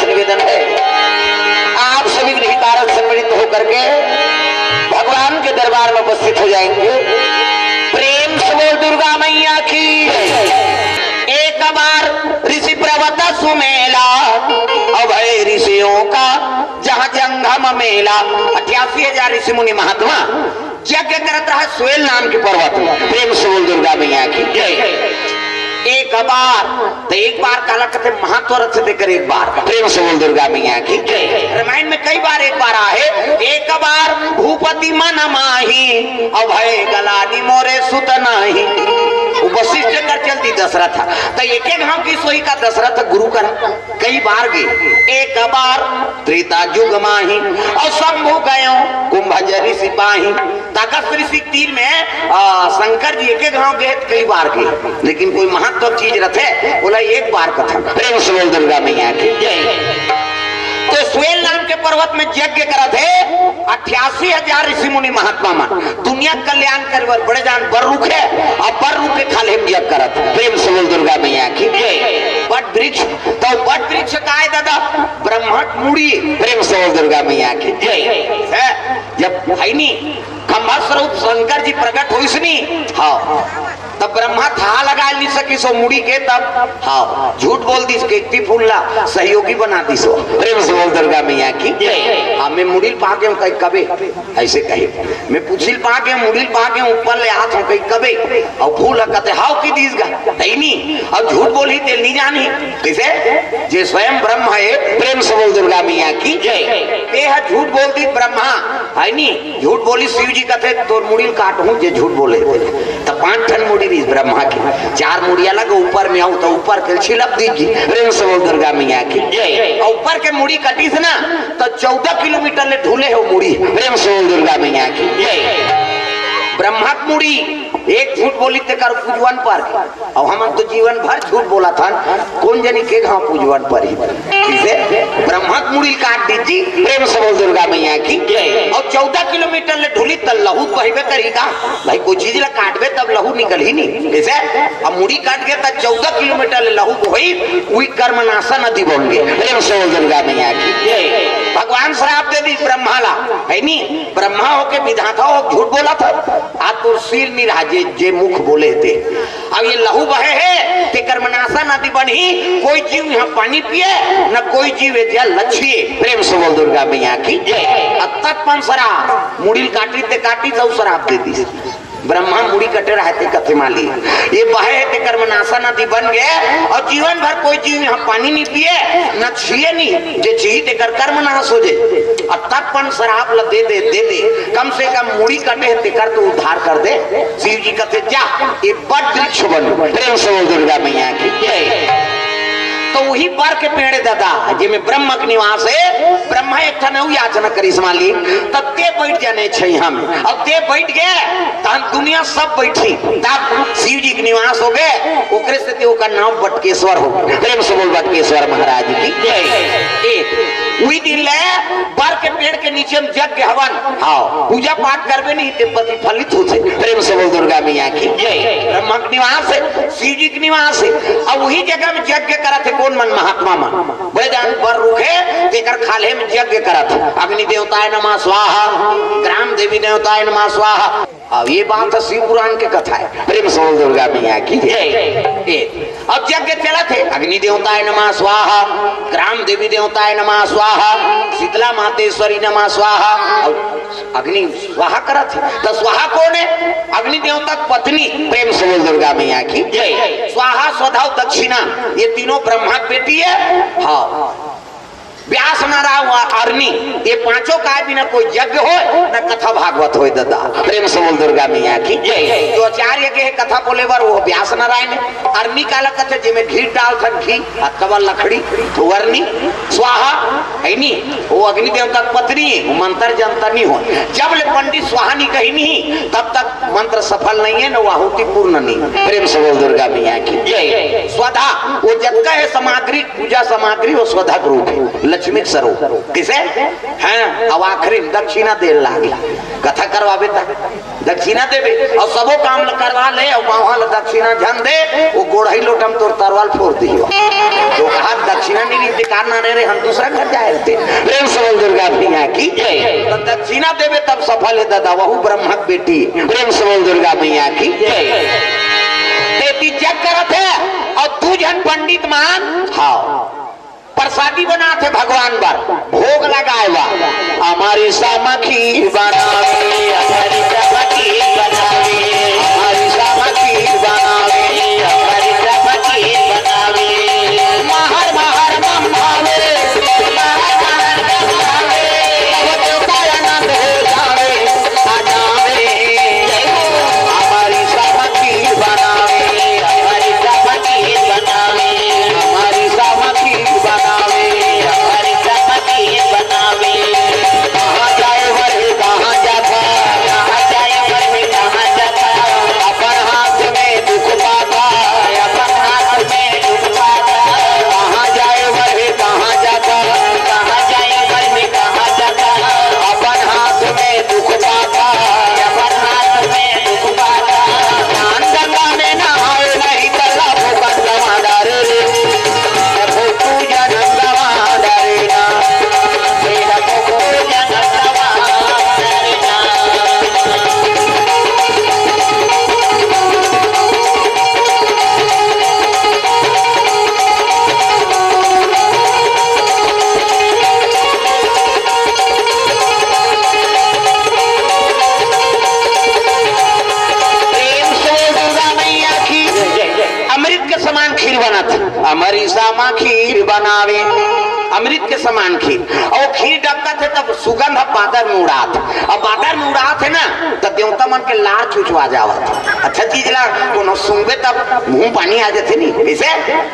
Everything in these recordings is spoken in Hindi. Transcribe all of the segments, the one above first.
से निवेदन है आप सभी गृहिकारक सम्मिलित होकर के भगवान के दरबार में उपस्थित हो जाएंगे। प्रेम से बोल दुर्गा मैया की। एक बार ऋषि प्रवत सुमेला अभय ऋषियों का जहाँ जंगम मेला 88,000 ऋषि मुनि महात्मा यज्ञ करत रहा स्वेल नाम के पर्वत। प्रेम से बोल दुर्गा मैया की। एक बार तो एक बार काला कहते महत्व रथ से देकर एक बार प्रेम से बोल दुर्गा मैया की। रामायण में कई बार एक बार आए। एक बार भूपति मन माही अभय गलानी मोरे सुत नाही। वशिष्ठ कर चलती दशरथ तो एक गांव की सोई का दशरथ गुरु कर कई बार गए। एक बार त्रेता युग माही और शंभु गयो कुंभजरी सिपाही। ताकत ऋषि तीर में शंकर जी एक गांव गए कई बार गए लेकिन कोई महत्व चीज रथे बोला एक बार कथा। प्रेम से बोल दुर्गा मैया की। तो स्वेल नाम के पर्वत में यज्ञ करा थे 88,000 ऋषि मुनि महात्मा मन दुनिया कल्याण कर बड़े जान बर रुख है और बर रुख के खाले यज्ञ करा थे। प्रेम से बोल दुर्गा मैया की। बट वृक्ष तो बट वृक्ष का है दादा ब्रह्मट मुड़ी। प्रेम से बोल दुर्गा मैया की। जब है नी खंभा स्वरूप शंकर जी प्रकट हुई सुनी हाँ तब ब्रह्मा था लगा नहीं सकी सो मुड़ी के तब हाँ झूठ बोल दी के फूलला सहयोगी बना दी सो। प्रेम से बोल दुर्गा मैया की। हाँ मैं मुड़ील पाके हूँ कहीं कबे ऐसे कही मैं पूछिल पाके मुड़ील पाके ऊपर ले हाथ हूँ कहीं कबे और फूल कहते हाउ की दीस गा नहीं और झूठ बोली तेल नहीं जानी कैसे जे स्वयं ब्रह्म है। प्रेम से बोल दुर्गा मैया की। झूठ बोल दी ब्रह्मा है नी झूठ बोली शिव जी कहते तो मुड़ील काट हूँ जे झूठ बोले तो 5 टन मुड़ी ब्रह्मा की 4 मुड़िया लगे ऊपर में आऊं तो ऊपर के छिलप दीजिए। प्रेम से बोल दुर्गा मैया की। ऊपर के मुड़ी कटी से ना तो 14 किलोमीटर ले ढूले हो मुड़ी। प्रेम से बोल दुर्गा मैया की। ब्रह्मा की मुड़ी एक झूठ बोली ते कर पूजवन पर और हम तो जीवन भर झूठ बोला था कौन जनी के घाव पूजवन पर ही ब्रह्मा की मुड़ी काट दीजिए। प्रेम से बोल दुर्गा मैया की। और 14 किलोमीटर ले ढूली तब लहू बहबे करेगा भाई कोई चीज ला काटबे तब लहू निकल ही नहीं ऐसे अब मुड़ी काट के तब 14 किलोमीटर ले लहू बही वही कर्मनाशा नदी बन गए। प्रेम से बोल दुर्गा मैया की। भगवान श्राप दे दी ब्रह्मा ला है नी ब्रह्मा होके विधाता हो झूठ बोला था आज तो सिर निराजे जे मुख बोले थे अब ये लहू बहे है ते कर्मनाशा नदी बनी कोई जीव यहाँ पानी पिए न कोई जीव जल लछिए। प्रेम से बोल दुर्गा मैया की। तत्पन शराब मुड़ील काटी ते काटी तो शराब दे दी ब्रह्मा मुड़ी कटे रहते कथे माली ये बहे ते कर्मनाशा नदी बन गए और जीवन भर कोई जीव यहाँ पानी नहीं पिए न छिए नहीं जे छी ते कर कर्मनाश हो जे और तत्पन शराब ल दे कम से कम मुड़ी कटे ते कर तो उद्धार कर दे। शिव जी कहते जा ये बड़ वृक्ष बन। प्रेम से बोल दुर्गा मैया की। तो वही बर के पेड़ दादा जिमे ब्रह्म के निवास है ब्रह्मा एक था नौ याचना करी समाली तब ते बैठ जाने छे हम अब ते बैठ गए तहन दुनिया सब बैठी तब शिव जी के निवास हो गए ओकरे से ते ओकर नाम बटकेश्वर हो। प्रेम से बोल बटकेश्वर महाराज की। वही दिन ले बर के पेड़ के नीचे हम यज्ञ हवन हाँ पूजा पाठ करबे नहीं ते प्रतिफलित होते। प्रेम से बोल दुर्गा मैया की। ब्रह्मा के निवास है शिव जी के निवास है अब वही जगह में यज्ञ करा थे कौन मन महात्मा मन बड़े जान बर रुखे तेकर खाले में यज्ञ करा था अग्नि देवताय नमः स्वाहा ग्राम देवी देवताय नमः स्वाहा। अब ये बात शिव पुराण के कथा है। प्रेम से बोल दुर्गा मैया की। अब यज्ञ चला थे अग्नि देवताय नमः स्वाहा ग्राम देवी देवताय नमः स्वाहा शीतला मातेश्वरी नमः स्वाहा अग्नि स्वाहा करा थे तो स्वाहा कौन है अग्नि देवता पत्नी। प्रेम से बोल दुर्गा मैया की। स्वाहा स्वधा दक्षिणा ये तीनों ब्रह्मा बेटी है हाँ व्यास नारायण अरणी ये पांचों का बिना कोई यज्ञ हो न कथा भागवत हो दादा। प्रेम से बोल दुर्गा मैया की। जो आचार्य के कथा बोले बार वो व्यास नारायण अरणी काला कथे जिमे घी डाल थन घी अथवा लकड़ी तो अरणी स्वाहा कही नहीं वो अग्नि देवता की पत्नी है, मंत्र जंतर नहीं हो। जब ले पंडित सुहानी कही नहीं तब तक मंत्र सफल नहीं है न आहुति पूर्ण नहीं। प्रेम से बोल दुर्गा मैया की जय। स्वधा वो जगह है सामग्री, पूजा सामग्री वो स्वधा रूप है, लक्ष्मी स्वरूप किसे है। अब आखिरी दक्षिणा दे लागे, कथा करवावे दक्षिणा देवे और सबो काम करवा ले और वहां दक्षिणा झन दे वो गोढ़ई लोटम तोर तरवाल फोड़ दी हो तो कहा दक्षिणा नहीं इंतकार ना रहे हम दूसरा घर जाए थे। प्रेम से बोल दुर्गा मैया की जय। तो दक्षिणा देवे तब सफल है दादा वहु ब्रह्मक बेटी। प्रेम से बोल दुर्गा मैया की जय। तेती जग करत है और तू जन पंडित मान हाँ प्रसादी बनाते भगवान बर भोग लगाए बा हमारी सामा खीर बनावे, हमारी सामा खीर बनावे, हमारी सामा खीर बनावे, हमारी सामा खीर बनावे। महर महर मम भावे, महर महर मम भावे, अब तो पाया आनंद हो जावे आ जावे। हमारी सामा खीर बनावे, हमारी सामा खीर बनावे, हमारी सामा खीर बनावे, हमारी सामा खीर बनावे। कहाँ जाए वही कहाँ जाता, कहाँ जाए वही कहाँ जाता, अपन हाथ में दुख पाता, अपन हाथ में दुख पाता। कहाँ जाए वही कहाँ जाता, कहाँ जाए वही कहाँ जाता, अपन हाथ में दुख पाता, अपन हाथ में दुख पाता। नान गंगा में नहाए नहीं तला भूखन गवा डारे रे, भूखू जनम गवा डारे ना, मेरा भूखू जनम गवा डारे ना। प्रेम से दुर्गा मैया की अमृत के समान खीर बना था, हमारी सामा खीर बनावे अमृत के समान खीर। और खीर डबका थे तब सुगंध बादर में उड़ात, और बादर में उड़ात है ना तब देवता मन के लार चुचवा जावत। अच्छा चीज ला कोनो सुनबे तब मुंह पानी आ जाते नहीं ऐसे।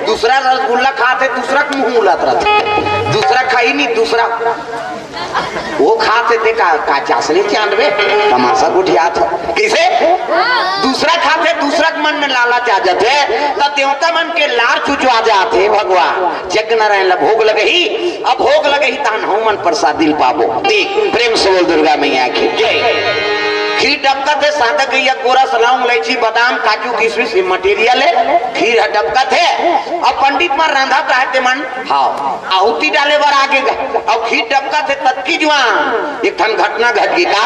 दूसरा रसगुल्ला खाते दूसरा मुंह उलत रहता, दूसरा खाई नहीं दूसरा वो खाते थे का चासनी चांदवे तमाशा गुठिया था किसे। दूसरा खाते दूसरा मन में लालच आ जाते तब देवता मन के लार चुचवा जाते। भगवान जग नारायण भोग लगे ही, अब भोग लगे ही तान हो मन प्रसाद दिल पाबो। देख प्रेम से बोल दुर्गा मैया की जय। खीर डबका थे सादा गैया गोरा सलाम इलायची बादाम काजू किशमिश मटेरियल है खीर डबका थे। अब पंडित मन रांधा कहते मन हाँ आहुति डाले बार आगे और खीर डबका थे तत्की जुआन एक ठन घटना घट गई का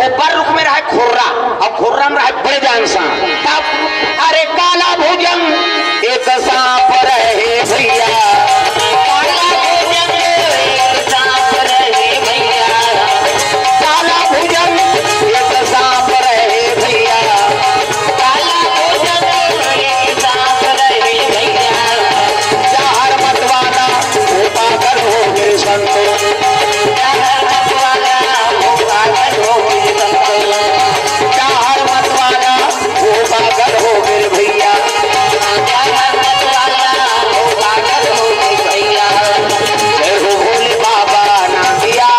ऊपर रुक में रहे खोर्रा और खोर्रा में रहे बड़े जान सा तब अरे काला भुजंग एक सांप रहे भैया, काला भुजंग एक सांप रहे भैया, काला भुजंग एक सांप रहे भैया, काला भुजंग एक सांप रहे भैया। चार मत वाला होता कर हो मेरे संतो, चार मत वाला होता कर हो मेरे संतो, चार मत वाला होता कर हो मेरे भैया, चार मत वाला होता कर हो मेरे भैया। जय हो भोले बाबा नादिया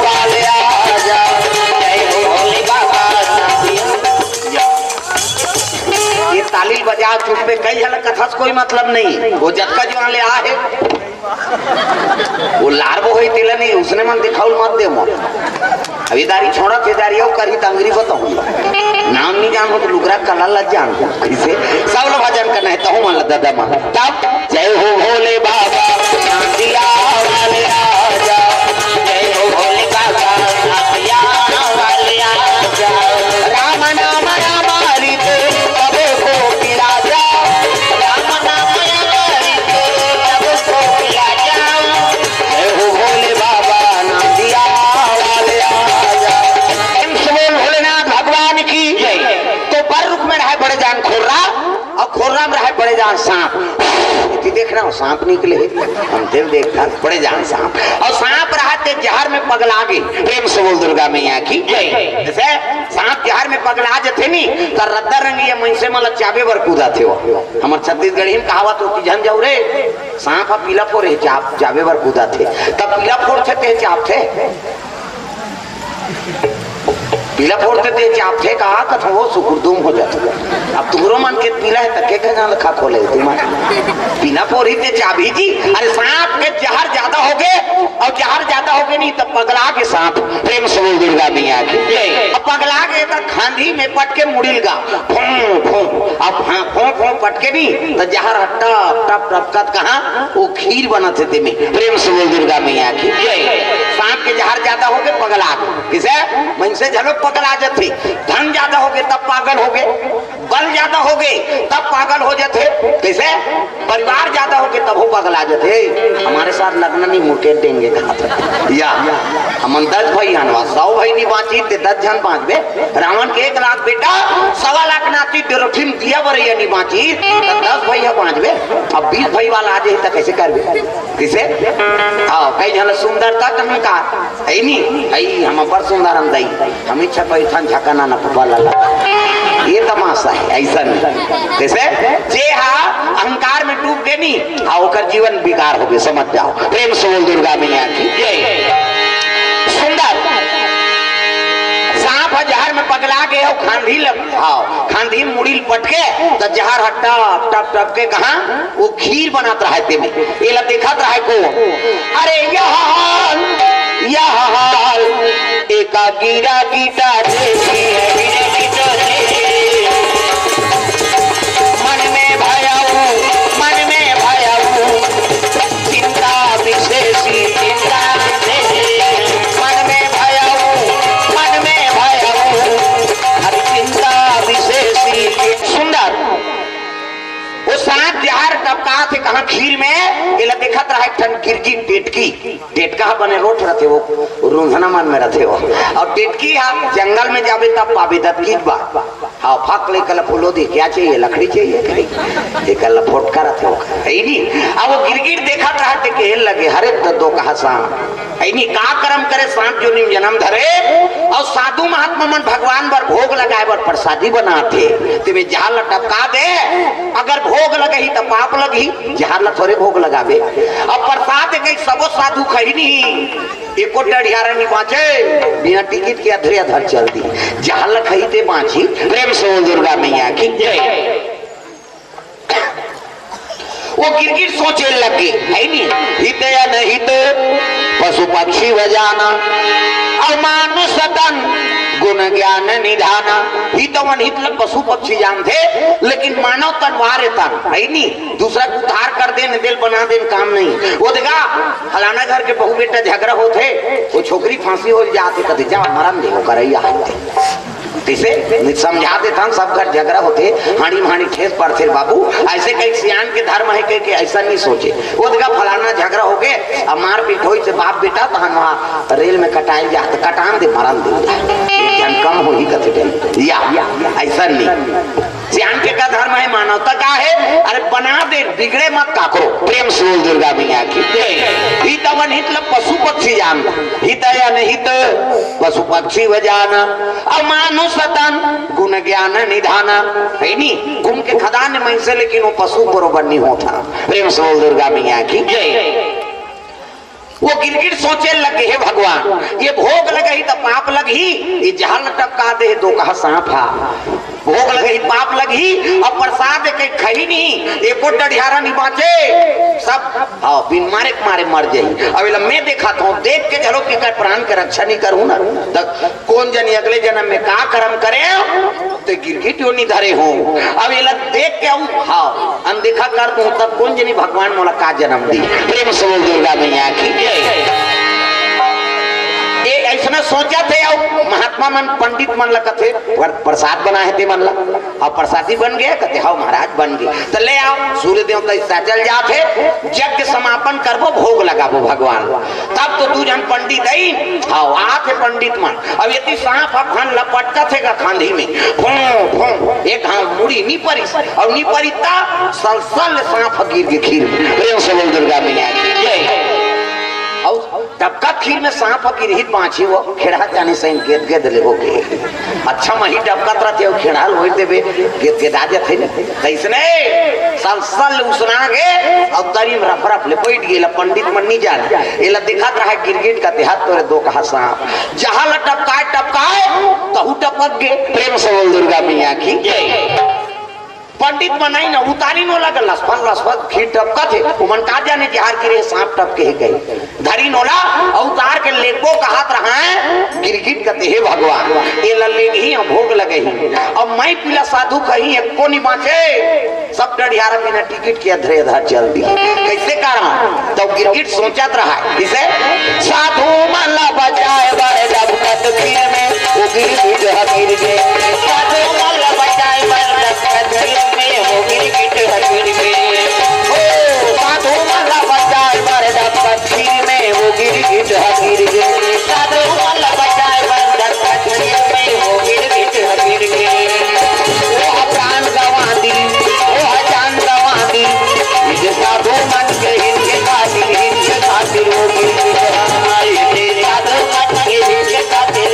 वाले आजा, जय हो भोले बाबा नादिया। ये तालील बजा चुप पे कई हल कथा से कोई मतलब नहीं। वो जत्का जो ले आ है वो लारबो होई तिला नहीं उसने मन दिखाउल मत दे मो अभी दारी छोड़ा थे दारी हो करी तंगरी बताऊंगा नाम नहीं जान हो तो लुगरा कला लग जान कैसे सब लोग भजन करना है तो हूं मन दादा मन तब जय हो भोले बाबा नादिया वाले आजा, जय हो भोले बाबा नादिया वाले आजा। राम नाम अमृत सबे को पिला जा, राम नाम अमृत सबे को पिला जा। जय हो भोले बाबा नादिया वाले आजा। प्रेम से बोल भोलेनाथ भगवान की जय। तो पर रुक में रहे बड़े जान खोर्रा और खोर्रा में रहे बड़े जान सांप। देख रहा हूँ सांप निकले हम देव देखा बड़े जान सांप और सांप रहा के जहर में पगला गए। प्रेम से बोल दुर्गा मैया की जय। जैसे सांप जहर में पगला जथे नी तो रद्दा रंगी मनसे मतलब चाबे बर कूदा थे वो। हमारे छत्तीसगढ़ी में कहावत होती झन जाऊ रे सांप पीला फोड़े चाबे बर कूदा थे तब पीला फोड़ थे चाप थे पीला फोड़ते थे चाप थे कहा कथ वो सुकुरदुम हो जाता। अब तुमरो मन के पीला है तके का जान लखा खोले तुम्हारे पीला फोड़ी थे चाबी जी। अरे सांप के जहर ज्यादा हो गए और जहर ज्यादा हो गए नहीं तब पगला के सांप। प्रेम से बोल दुर्गा मैया की अब पगला के तो खांधी में पट के मुड़िलगा अब फो पटके नहीं तो जहर टप टप टपकत कहा वो खीर बना थे में। प्रेम से बोल दुर्गा मैया की सांप के जहर ज्यादा हो गए पगला किसे मन से झलो पगला जाते। धन ज्यादा हो गए तब पागल हो गए, बल ज्यादा हो गए तब पागल हो जाते। कैसे परिवार ज्यादा हो गए तब वो पगला जाते। हमारे साथ लगना नहीं मुर्के देंगे कहा था या हम 10 भाई हनवा 100 भाई नहीं बाँची 10 जन बाँच बे। रावण के 1 लाख बेटा 1.25 लाख नाती तेरोठिम दिया बरैया नहीं बाँची 10 भाई है 5 बे। अब 20 भाई वाला आ जाए तो कैसे कर बे किसे हाँ कई जन सुंदरता कमी का है नहीं हम पर सुंदर हम दई हम इच्छा पैथन झकाना न पपाला ये तमाशा है ऐसा नहीं। जैसे जे हा अहंकार में डूब गए नहीं हाँ होकर जीवन बेकार हो गए समझ जाओ। प्रेम से बोल दुर्गा मैया की सुंदर सांप जहर में पगला गए हो खांधी हाँ खांधी मुड़ी पटके तो जहर हट्टा टप टप के कहा वो खीर बनात रहते में ये ला देखत रहे को। अरे यह हाल एका गिरा गीता जैसी मन में भयाऊ चिंता विशेषी चिंता मन में भयाऊ हर चिंता विशेषी। सुंदर वो सांप जहर टपका थे कहा खीर में ये देखत रहा ठन गिरगी टेटका बने रोट रहते वो रूंधना मन में रहते वो और टेटकी आप जंगल में जावे तब पावे दत्की बा हाँ फाक ले कल फूलो दी क्या चाहिए लकड़ी चाहिए ये कल फोटका रहते हो है नहीं। अब वो गिरगिट देखत रहा थे के लगे हरे दो कहा सांप है नहीं का कर्म करे सांप जो निम जन्म धरे और साधु महात्मा मन भगवान बर भोग लगाए बर प्रसादी बनाते ते जहां टपका दे अगर भोग लगे तो पाप लगी जहां ला थोड़े भोग लगावे अब प्रसाद कई सबो साधु खही नहीं एको डढ़ियारा नहीं बाँचे बिना टिकट के अधरे अधर चल दी जहां ला खही ते बाँची। प्रेम से दुर्गा मैया की वो गिरगिट सोचे लगे है नहीं हित या नहीं तो पशु पक्षी बजाना और मानुष तन गुण ज्ञान निधाना हितवन हित पशु पक्षी जान थे लेकिन मानव तन वारे तन है नहीं दूसरा उद्धार कर दे दिल बना दे काम नहीं। वो देखा फलाना घर के बहु बेटा झगड़ा होते वो छोकरी फांसी हो जाते कभी जा मरम दे करैया किसे समझा देता सब घर झगड़ा होते हाड़ी माड़ी ठेस पड़ते बाबू ऐसे कई सियान के धर्म है कि ऐसा नहीं सोचे। वो देखा फलाना झगड़ा हो गए अब मार पीट हो से बाप बेटा तो वहाँ रेल में कटाइल जा कटान दे मरन दे जन कम हो ही कथे या ऐसा नहीं। सियान के का धर्म है मानवता का है अरे बना दे बिगड़े मत काकरो। प्रेम से बोल दुर्गा मैया की हित वन हित पशु पक्षी जान हित या नहीं तो पशु पक्षी बजाना और मानुष तन गुण ज्ञान निधाना है नहीं गुण के खदान में से लेकिन वो पशु बरोबर नहीं होता। प्रेम से बोल दुर्गा मैया की वो गिरगिट सोचे लगे हे भगवान ये भोग लगे ही तो पाप लगी ये जहल टपका दे दो कहा सांप भोग लगे पाप लगी और प्रसाद के खही नहीं एको डढ़ियारा नहीं बाँचे सब हाँ बिन मारे मारे मर जाये। अब मैं देखा था देख के चलो कि कर प्राण के रक्षा नहीं करूँ ना तक कौन जनी अगले जन्म में का कर्म करे तो गिरगिट नहीं धरे हो। अब ये देख के आऊ हाँ अनदेखा कर दूं तब कौन जनी भगवान मोला का जन्म दी। प्रेम से बोल दुर्गा मैया की ऐसा सोचा थे महात्मा मन पंडित मन लगे प्रसाद बनाए थे मन ला और प्रसादी बन गया कहते हाँ महाराज बन गए तो ले आओ सूर्य देवता सचल जाते यज्ञ समापन करबो भोग लगाबो भगवान तब तो तू जन पंडित आई हाँ आते पंडित मन अब यदि सांप अपन लपटता थे खांधी में एक हाँ मुड़ी नहीं परी और नहीं परी सल सांप गिर के खीर। प्रेम से बोल दुर्गा मैया तब का खीर में सांप की रही बाछी वो खेड़ा जाने से गेद गेद ले हो गए अच्छा मही डबकत रहते हो खेड़ाल होई देबे गेद गेदा जाते कैसने संसल उसना के और तरी में रफरफ ले बैठ गेला पंडित मन नहीं जाना एला दिखात रहा गिरगिट का देहात तोरे दो कहा सांप जहां ल टपकाए तहु टपक गे। प्रेम से बोल दुर्गा मैया की पंडित बनाई ना उतारी नो लगल लसफन खीर टपका थे उमन का जाने जहार गिरे सांप टपके ही गए धरी नोला और उतार के लेको कहात रहा है गिरगिट कहते हे भगवान ये लल्ले ही भोग लगे ही अब मैं पीला साधु कहीं एको नहीं बाँचे सब डरियारा बिना टिकट के अधरे अधर चल दी कैसे कारण तो गिरगिट सोचत रहा इसे साधु माला बचाए बड़े जब तकदीर में वो गिरगिट गिर गए साधु माला बचाए बड़े तकदीर में वो गिरगिट गिर गए साधु माला बचाए बड़े जब तकदीर में वो गिरगिट गिर गए साधु माला बचाए बड़े तकदीर में वो गिरगिट गिर गए वो प्राण गवा दी वो जान गवा दी ये साधु मन के हिंदे खातिर वो गिरगिट साधु मन के हिंदे खातिर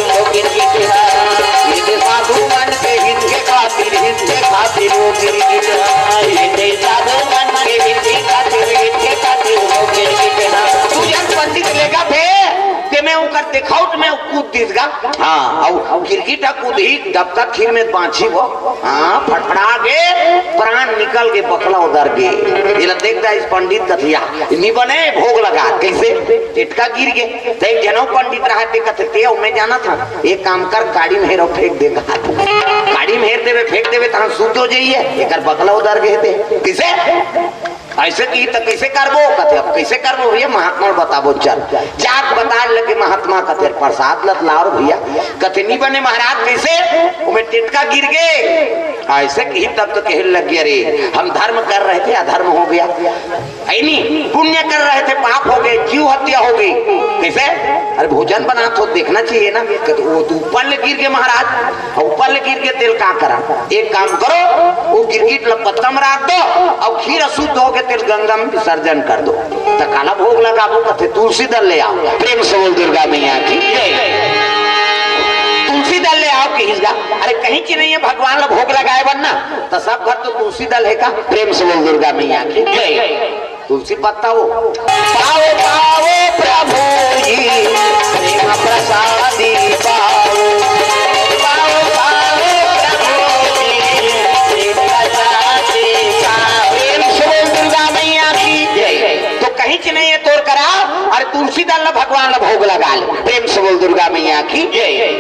वो गिरगिट ये साधु मन के हिंदे खातिर वो गिरगिट साधु मन के हिंदे खातिर वो गिरगिट तू जब पंडित लेगा थे मैं ऊपर दिखाउट में कूद दीसगा हाँ और गिरगिट कूद ही डबका खीर में बांची वो हाँ फटफड़ा के प्राण निकल के बकला उधर गए ये देखता इस पंडित कथिया नहीं बने भोग लगा कैसे टिटका गिर गए देख जनो पंडित रहा कहते मैं जाना था एक काम कर गाड़ी में हेरो फेंक देगा गाड़ी में हेर देवे फेंक देवे तो शुद्ध हो जाइए एक बकला उधर गए थे किसे ऐसे की तो कैसे करबो कहते अब कैसे करबो भैया महात्मा बताबो चल जात बता लगे महात्मा कहते प्रसाद लत लाओ भैया कहते नहीं बने महाराज कैसे उमें टिटका गिर गए ऐसे की तब तो कहने लग गया रे हम धर्म कर रहे थे अधर्म हो गया नहीं पुण्य कर रहे थे पाप हो गए जीव हत्या हो गई कैसे अरे भोजन बना तो देखना चाहिए ना वो तो ऊपर ले गिर गए महाराज ऊपर ले गिर गए तेल का करा एक काम करो वो गिरगिट पत्ता में रख दो और खीर अशुद्ध हो गए तेल गंगा में विसर्जन कर दो तो काला भोग लगा वो कहते तुलसी दल ले आओ। प्रेम से बोल दुर्गा मैया की तुलसी दल ले आओ कि अरे कहीं की नहीं है भगवान ला भोग लगाए बनना तो सब घर तो तुलसी दल है का। प्रेम से बोल दुर्गा मैया की तुलसी पत्ता हो पाओ पाओ प्रभु जी प्रेम प्रसादी पाओ पाओ पाओ प्रभु जी प्रेम प्रसादी प्रेम से बोल दुर्गा मैया की तो कहीं की नहीं है तोड़ करा अरे तुलसी दल भगवान ला भोग लगा ले। प्रेम से बोल दुर्गा मैया की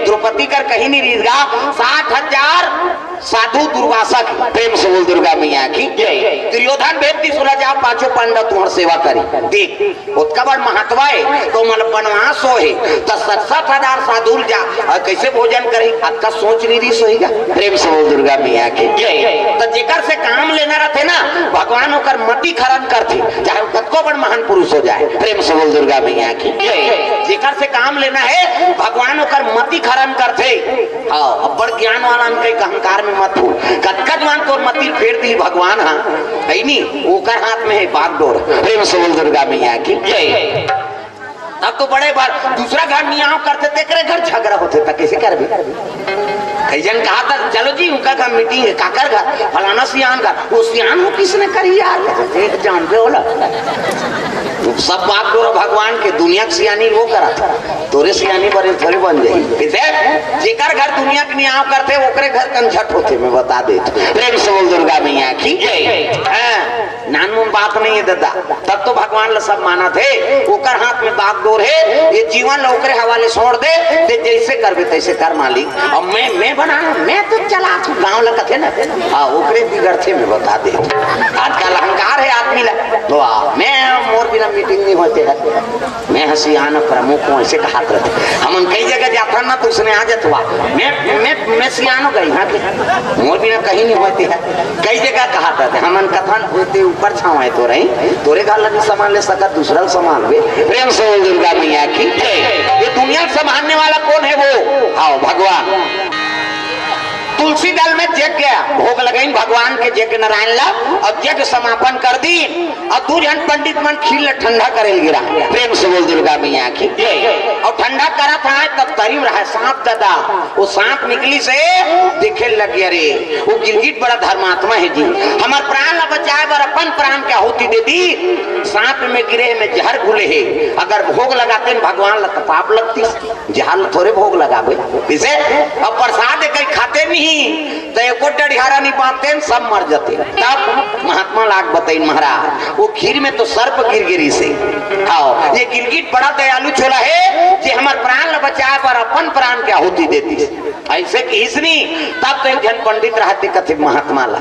द्रौपदी कर कहीं नहीं रीगा 60,000 साधु दुर्वासा की। प्रेम से बोल दुर्गा मैया की दुर्योधन भेजती सुलह जा पांचों पांडव तुम्हार सेवा करी देख उसका बड़ महत्व है तो मतलब बनवास हो है तो 67,000 साधु जा कैसे भोजन करे आपका सोच नहीं रही सोएगा। प्रेम से बोल दुर्गा मैया की तो जेकर से काम लेना रहते ना भगवान होकर मति खरन करते चाहे कतको बड़ महान पुरुष हो जाए। प्रेम से बोल दुर्गा मैया की जेकर से काम लेना है भगवान होकर मति खरन करते हाँ बड़ ज्ञान वाला अहंकार में मत हो कतकजवान तो मती फेर दी भगवान हाँ है नहीं ओकर हाथ में है बागडोर। प्रेम से बोल दुर्गा मैया की तब तो बड़े बार दूसरा घर नियाव करते तेरे घर झगड़ा होते था कैसे कर भी जन कहा था चलो जी उनका घर मीटिंग है काकर घर फलाना सियान घर वो सियान वो किसने करी यार जानते हो ना सब बात तो भगवान के दुनिया की सियानी वो करा था तोरे सियानी बड़े थोड़े बन जाए जेकर घर दुनिया के नियाव करते ओकरे घर कंझट होते मैं बता दे। प्रेम से बोल दुर्गा मैया की नानमुन बात नहीं है दादा तब तो भगवान ला सब माना थे ओकर हाथ में बागडोर है ये जीवन ओकरे हवाले छोड़ दे जैसे करबे तैसे कर मालिक और मैं बना मैं तो चला गाँव ला कथे ना हाँ ओकरे बिगड़ थे मैं बता दे आजकल अहंकार है आदमी ला तो मैं मोर बिना मीटिंग नहीं होते है मैं हसियान प्रमुख हूँ ऐसे कहा रहते हम कई जगह जाता ना तो उसने आ जाता मैं सियानो गई हाँ मोर बिना कहीं नहीं होती है कई जगह कहा था हमन कथन होते ऊपर छावाए तो रही तोरे घर लगी सामान ले सका दूसरा सामान वे। प्रेम से दुर्गा मैया की ये दुनिया संभालने वाला कौन है वो हाँ भगवान तुलसी दल में यज्ञ भोग लगाई भगवान के यज्ञ नारायण ला और यज्ञ समापन कर दी और 2 जन पंडित मन खीर ठंडा करे गिरा। प्रेम से बोल दुर्गा मैया की और ठंडा करा था तब तरीम रहा सांप दादा वो सांप निकली से देखे लग गया रे वो गिरगिट बड़ा धर्मात्मा है जी हमार प्राण ला बचाए बर अपन प्राण के आहुति दे दी। सांप में गिरे में जहर घुले है अगर भोग लगाते भगवान ला पाप लगती जहर थोड़े भोग लगावे इसे अब प्रसाद कहीं खाते नहीं तो एको डढ़ियारा नहीं पाते सब मर जाते। तब महात्मा लाग बताई महाराज वो खीर में तो सर्प गिरगिरी से आओ ये गिरगिट बड़ा दयालु छोला है कि हमारे प्राण ला बचाए पर अपन प्राण के आहुति देती ऐसे कि इसनी। तब तो एक जन पंडित रहते कथे महात्मा ला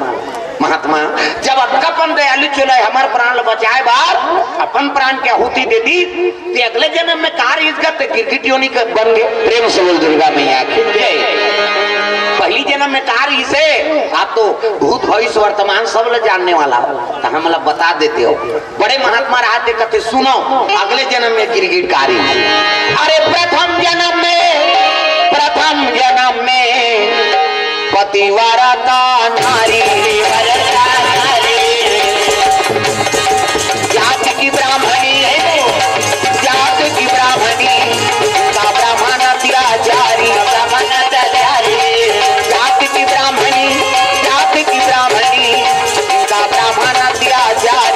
महात्मा जब अक्कापन दयालु चला हमारे प्राण बचाए बार अपन प्राण की आहुति दे दी तो अगले जन्म में कार इज्जत गिरगिट योनि बन गए। प्रेम से बोल दुर्गा मैया की पहली जन्म में कार इसे आप तो भूत भविष्य वर्तमान सब ल जानने वाला हो तो हम लोग बता देते हो। बड़े महात्मा रहते कहते सुनो अगले जन्म में गिरगिट कारी अरे प्रथम जन्म में पतिव्रता नारी जात की ब्राह्मणी का ब्राह्मण अत्याचारी जात की ब्राह्मणी का ब्राह्मण अत्याचारी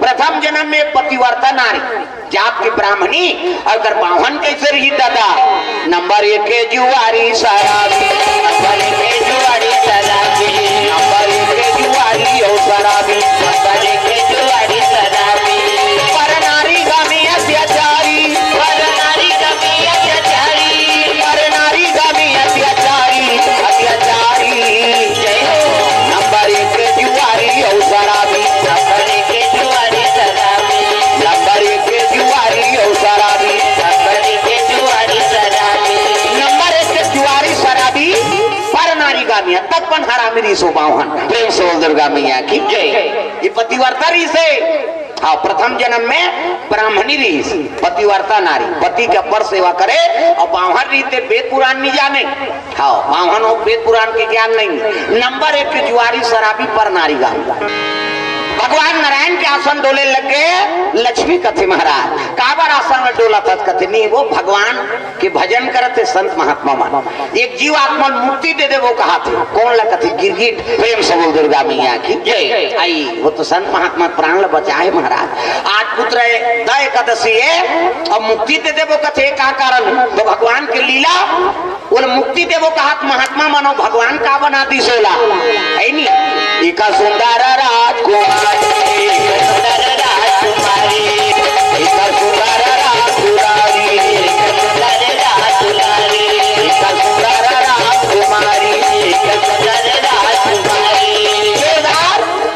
प्रथम जन्म में पतिव्रता नारी जात की ब्राह्मणी अगर बाहन कैसे रही दादा नंबर 1 के जुआरी शराबी नंबर 1 के जुआरी शराबी नंबर 1 के जुआरी और शराबी नंबर 1 के जुआरी शराबी पर नारी गामी अत्याचारी पर नारी गामी अत्याचारी पर नारी गामी अत्याचारी अत्याचारी जय हो नंबर 1 के जुआरी और शराबी नंबर 1 के जुआरी शराबी नंबर 1 के जुआरी और शराबी नंबर 1 के जुआरी शराबी नंबर 1 के जुआरी शराबी पर नारी गामी तक पन हरामी रीसो बावन। प्रेम से बोल दुर्गा मैया की जय। ये पतिव्रता रीस है हाँ प्रथम जन्म में ब्राह्मणी रीस पतिव्रता नारी पति के अपर सेवा करे और बावन रीते वेद पुराण नहीं जाने हाँ बावन और वेद पुराण के ज्ञान नहीं। नंबर 1 के जुआरी शराबी पर नारी गामी भगवान नारायण के आसन डोले लगे लक्ष्मी कथे महाराज काबर आसन में डोला था कथे नहीं वो भगवान के भजन करते संत महात्मा मान एक जीव आत्मा मुक्ति दे दे वो कहा थे कौन ला कथे गिरगिट। प्रेम से बोल दुर्गा मैया की जय। आई वो तो संत महात्मा प्राण ला बचाए महाराज। आज पुत्र द एकादशी है और मुक्ति दे दे वो कथे का कारण तो भगवान के लीला बोले मुक्ति दे वो कहा महात्मा मानो भगवान का बना दी सोला है नी एक सुंदर राजकुमार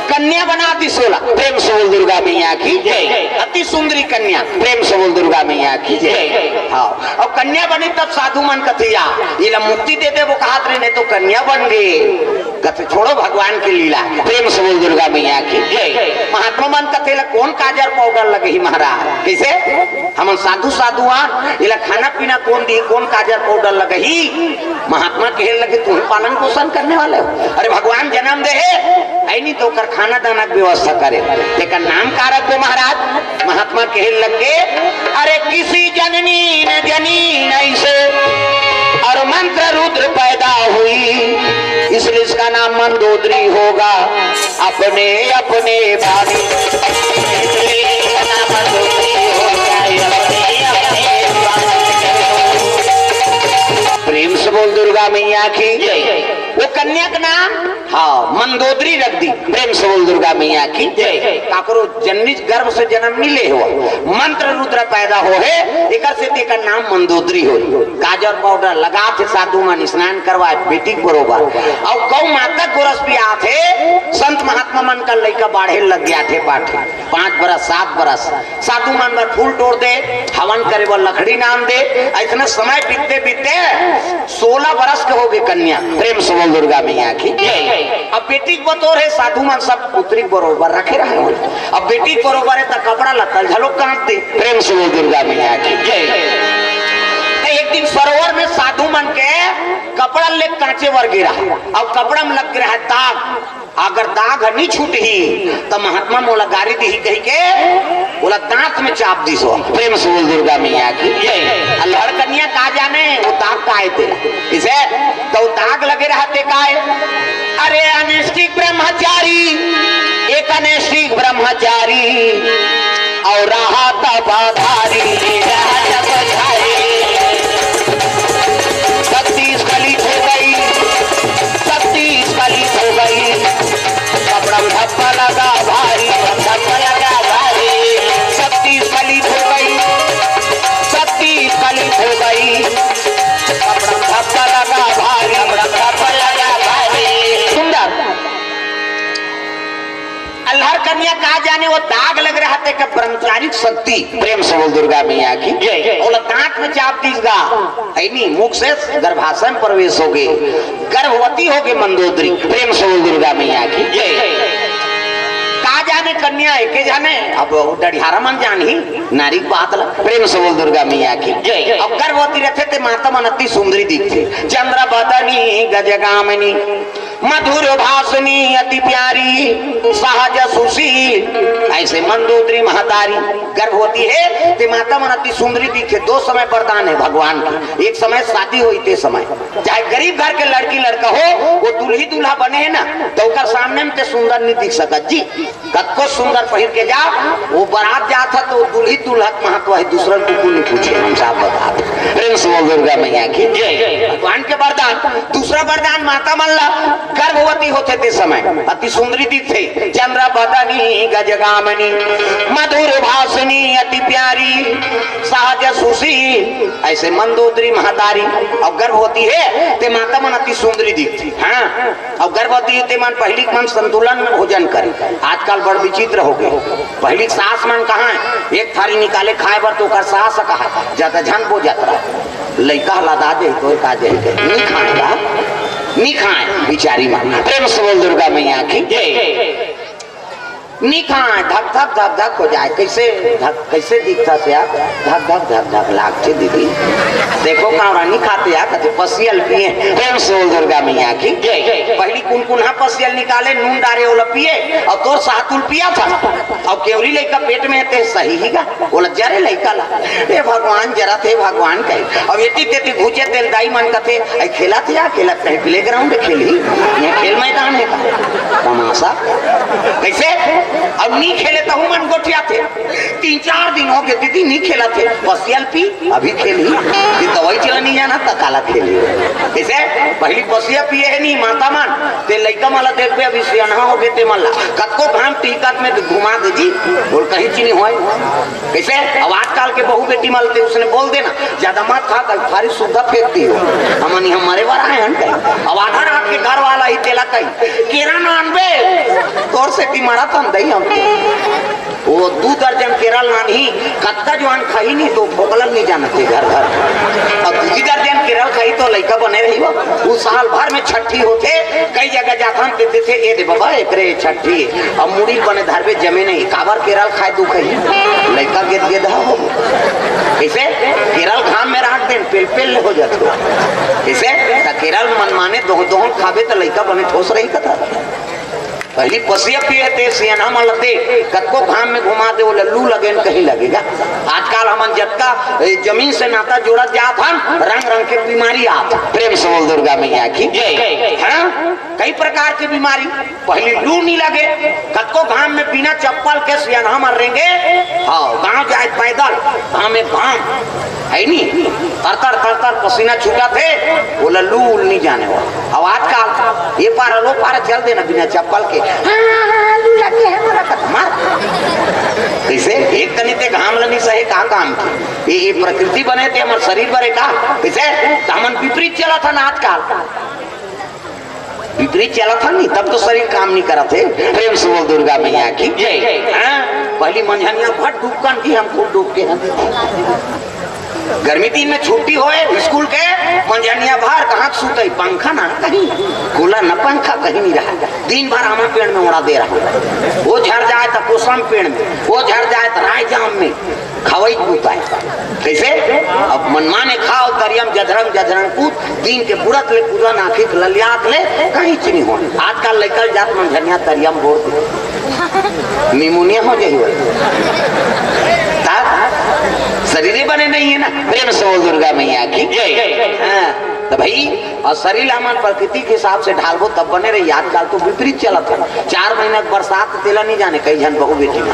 कन्या बना दी सोला। प्रेम से बोल दुर्गा मैया की जय। अति सुंदरी कन्या, प्रेम से बोल दुर्गा मैया की जय। हाँ, और कन्या बनी तब साधु मन कथिया ये मुक्ति देते वो कहा नहीं तो कन्या बन गए कथे छोड़ो भगवान की लीला, प्रेम से बोल दुर्गा मैया की जय। महात्मा मन कथे कौन काजर पाउडर लगे ही महाराज, कैसे हम साधु साधुआन ये खाना पीना कौन दी, कौन काजर पाउडर लगे ही। महात्मा कहे लगे तुम पालन पोषण करने वाले हो, अरे भगवान जन्म दे है नहीं तो कर खाना दाना की व्यवस्था करे, लेकिन नाम कारक को महाराज। महात्मा कहे लगे अरे किसी जननी न जनी ऐसे और मंत्र रुद्र पैदा हुई, इसलिए इसका नाम मंदोदरी होगा अपने अपने भाभी, इसलिए इसका नाम मंदोदरी होगा अपने अपने भाभी। प्रेम से बोल दुर्गा मैया की जय। वो कन्या का नाम हाँ मंदोदरी रख दी, प्रेम से बोल दुर्गा मैया की जय। काकरो जननी गर्भ से जन्म नहीं ले हो, मंत्र रुद्र पैदा हो है एक से का नाम मंदोदरी हो। काजर पाउडर लगा थे साधु मन स्नान करवाए बेटी बरोबर, और गौ माता गोरस भी आते संत महात्मा मन का लड़का बाढ़े लग गया थे पाठे 5 बरस 7 बरस साधु मन पर फूल तोड़ दे हवन करे वो लकड़ी नाम दे, इतना समय बीतते बीतते 16 बरस के हो गए कन्या, प्रेम से बोल दुर्गा मैया की जय। अब बेटी बतौर है साधु मन सब पुत्री बरोबर रखे रहे, अब बेटी बरोबर है तो कपड़ा लत्ता झलो कांप दे, प्रेम से बोल दुर्गा मैया की जय। एक दिन सरोवर में साधु मन के कपड़ा ले कांचे वर गिरा, अब कपड़ा में लग रहा है दाग, अगर दाग नहीं छूट ही तो महात्मा मोला गारी दी कही के बोला दांत में चाप दी सो, प्रेम से बोल दुर्गा मैया की जय। लड़ कन्या कहा जाने वो दाग का आए थे इसे तो दाग लगे रहते का अरे अनिष्टिक ब्रह्मचारी, एक अनिष्टिक ब्रह्मचारी और रहा तपाधारी, शक्ति स्खलित हो गई, शक्ति स्खलित हो गई, कपड़ा धप्पा लगा भारी, धप्पा लगा भारी, शक्ति स्खलित हो गई, शक्ति स्खलित हो गई, कपड़ा धप्पा लगा भारी, धप्पा लगा भारी। सुंदर अल्लाह कन्या कहा जाने वो दाग लग रहा था ब्रह्मचारिक शक्ति, प्रेम से बोल दुर्गा मैया की और दांत में चाप दीजगा नहीं मुख से गर्भाशय में प्रवेश हो गए, गर्भवती हो गए मंदोदरी, प्रेम से बोल दुर्गा मैया की कहा जाने कन्या एक जाने अब डढ़ियारा मन जान ही नारी बात ला, प्रेम से बोल दुर्गा मैया की अब गर्भवती रहते थे माता मन अति सुंदरी दिखते, चंद्र बदनी गजगामिनी मधुर भाषणी अति प्यारी सहज सुशील, ऐसे मंदोदरी महतारी गर्भवती है ते माता मन अति सुंदरी दिखे। 2 समय वरदान है भगवान की, एक समय शादी हुई ते समय चाहे गरीब घर के लड़की लड़का हो वो दुल्ही दूल्हा बने है ना तो सामने में ते सुंदर नहीं दिख सकता जी, कतको सुंदर पहिर के जा वो बारात जाता तो दुल्ही दूल्हा महत्व है दूसरा को नहीं पूछे, हम साहब बता प्रेम से बोल दुर्गा मैया की भगवान के वरदान। दूसरा वरदान माता मल्ला गर्भवती होते थे समय अति सुंदरी दिखते, चंद्र बदनी गजगामिनी मधुर भाषणी अति प्यारी सहज सुशील, ऐसे मंदोदरी महतारी और गर्भवती है ते माता मन अति सुंदरी दिखती। हाँ और गर्भवती ते मन पहली मन संतुलन में भोजन करे, आजकल बड़ विचित्र हो गए, पहली सास मन कहाँ है एक थाली निकाले खाए बर तो कर सास कहा जाता झन बो जाता लड़का लदा दे तो का दे नहीं खाएगा नहीं खाए बिचारी माँ, प्रेम से बोल दुर्गा मैया की नहीं खाए धक धक धक धक हो जाए, कैसे दिखता से आप धक धक धक धक लागते दीदी देखो कावरा नहीं खाते यार कहते पसियल पिए, प्रेम से बोल दुर्गा मैया की पहली कुनकुना पसियल निकाले नून डारे वो पिए और तोर सातुल पिया था और केवरी लड़का पेट में थे सही ही गा बोला जरे लड़का ला ए भगवान जरा थे भगवान कहे अब ये तेती भूचे तेल दाई मन का थे खेला थे या खेला कहीं प्ले ग्राउंड खेली यहाँ खेल मैदान है तमाशा कैसे अब नहीं खेले तो मन गोठिया थे 3-4 दिन हो गए दीदी नहीं खेला थे पसियल पी अभी खेली दवाई चला नहीं जाना तो काला खेली ऐसे पहली पसिया पिए है नहीं माता मान ते लड़का माला देख पे अभी सियाना हो गए ते माला कतको घाम टीकत में घुमा दे जी बोल कहीं चीनी हो कैसे अब आजकल के बहू बेटी मालते उसने बोल देना ज्यादा मत खा कर सारी सुविधा फेंक दी हो हम हमारे बार आए हैं अब आधा रात के घर वाला ही तेला कहीं केरा ना अनबे तोर से मारा था दही हम वो 2 दर्जन केरल नानी कत्ता जवान खाई नहीं तो भोकलन नहीं जाना थे घर घर। और दूसरी गार्जियन केरल खाई तो लड़का बने रही वो। वो साल भर में छठी होते कई जगह जाता हम देते थे ए दे बाबा एकरे छठी अब मुड़ी बने धर पे जमे नहीं काबर केरल खाए तू कही लड़का गेद गेदा हो कैसे केरल घाम में राख देन पेल पेल हो जाते कैसे केरल मन माने दो दो खाबे तो लड़का बने ठोस रही कथा पहली पसिया पिए थे सियाना मन लगते कतको घाम में घुमा दे वो लल्लू लगे कहीं लगेगा। आजकल हमन जत्ता जमीन से नाता जोड़ा जात हम रंग रंग के बीमारी आत प्रेम से बोल दुर्गा मैया की हाँ कई प्रकार की बीमारी पहली लू नहीं लगे कतको घाम में बिना चप्पल के सियाना मर रहेंगे। हाँ गाँव जाए पैदल घाम में घाम है नहीं तरतर तरतर पसीना छूटा थे वो लल्लू नहीं जाने वाला। अब आजकल ये पार लो पार चल देना बिना चप्पल के कैसे एक तनिते घाम लनी सहे का काम की ये प्रकृति बने थे हमारे शरीर बने का कैसे हमन विपरीत चला था ना आजकल विपरीत चला था नहीं तब तो शरीर काम नहीं करा थे। प्रेम से बोल दुर्गा मैया की पहली मंझनिया भट डूबकन की हम खूब डूब के हैं गर्मी दिन में छुट्टी होए स्कूल के मंझनिया बाहर कहाँ सूते पंखा ना कहीं कूलर न पंखा कहीं नहीं रहा दिन भर आम पेड़ में उड़ा दे रहा वो झड़ जाए तो कोसम पेड़ में वो झड़ जाए तो राय जाम में खवई कूदाए कैसे अब मनमाने खाओ दरियम जधरम कूद दिन के बुरत ले कूदा नाखी ललियात ले कहीं चीनी हो आजकल लेकर जात मंझनिया दरियम बोल निमोनिया हो जाए शरीर बने नहीं है ना। प्रेम से बोल दुर्गा मैया की तो भाई और शरीर हमारे प्रकृति के हिसाब से ढालबो तब बने रही। आजकल तो विपरीत चला था 4 महीना बरसात तेला नहीं जाने कई जन बहु बेटी में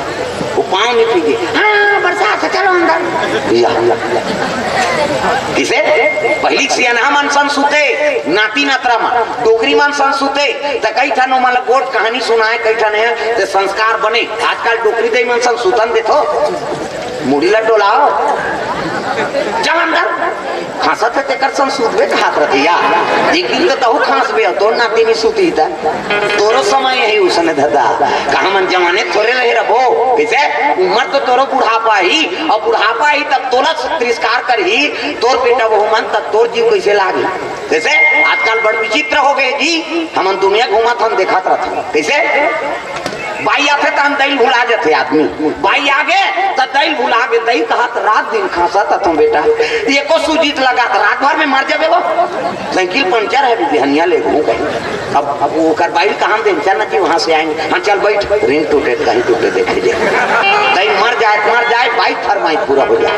वो पाँव नहीं पीगे हाँ बरसात चलो अंदर किसे पहली सियाना मन सन सुते नाती नातरा मन डोकरी मन सन सुते तो कई ठन मतलब गोट कहानी सुनाए कई ठन है तो संस्कार बने। आजकल डोकरी दे मन सन सुतन देथो मुड़ी ला डोलाओ जब अंदर खांसा थे तेकर सन सूतबे खात रतिया एक दिन तो तहु खांस बे तो नाती नहीं सूती था तोरो समय यही उसने धदा कहा मन जमाने थोड़े रहे रहो कैसे उम्र तो तोरो बुढ़ापा ही और बुढ़ापा ही तब तोला तिरस्कार कर ही तोर बेटा बहु मन तब तोर जीव कैसे लागे कैसे आजकल बड़ विचित्र हो गए जी हम दुनिया घूमा था देखा था कैसे बाई आते तो हम दही भुला जाते आदमी बाई आगे तो दही भुला के दही कहा तो रात दिन खांसा था तुम बेटा ये को सूजीत लगा तो रात भर में मर जाबे वो साइकिल पंचर है बिहनिया ले अब वो कर बाई कहाँ दे चल जी वहां से आएंगे हाँ चल बैठ रिंग टूटे कहीं टूटे देखे दही मर जाए बाइक फरमाई पूरा हो जाए।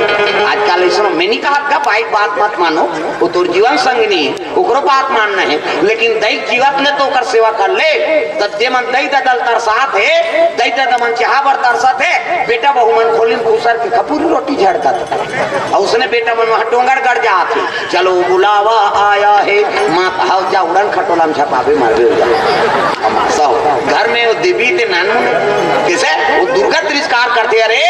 आजकल ऐसा मैंने कहा का बाइक बात मत मानो वो तो जीवन संगनी है ओकरो बात मानना है लेकिन दही जीवत ने तो सेवा कर ले तब जे मन दही दल तरसात है दही दमन चाह बर तरसत है बेटा बहु मन खोली खूसर के खपूरी रोटी झड़ता था और उसने बेटा मन वहां डोंगर गड़ जा चलो बुलावा आया है माँ हाउ जा उड़न खटोला में छपावे मारवे हो घर में वो देवी ते नानू कैसे वो दुर्गा तिरस्कार करते अरे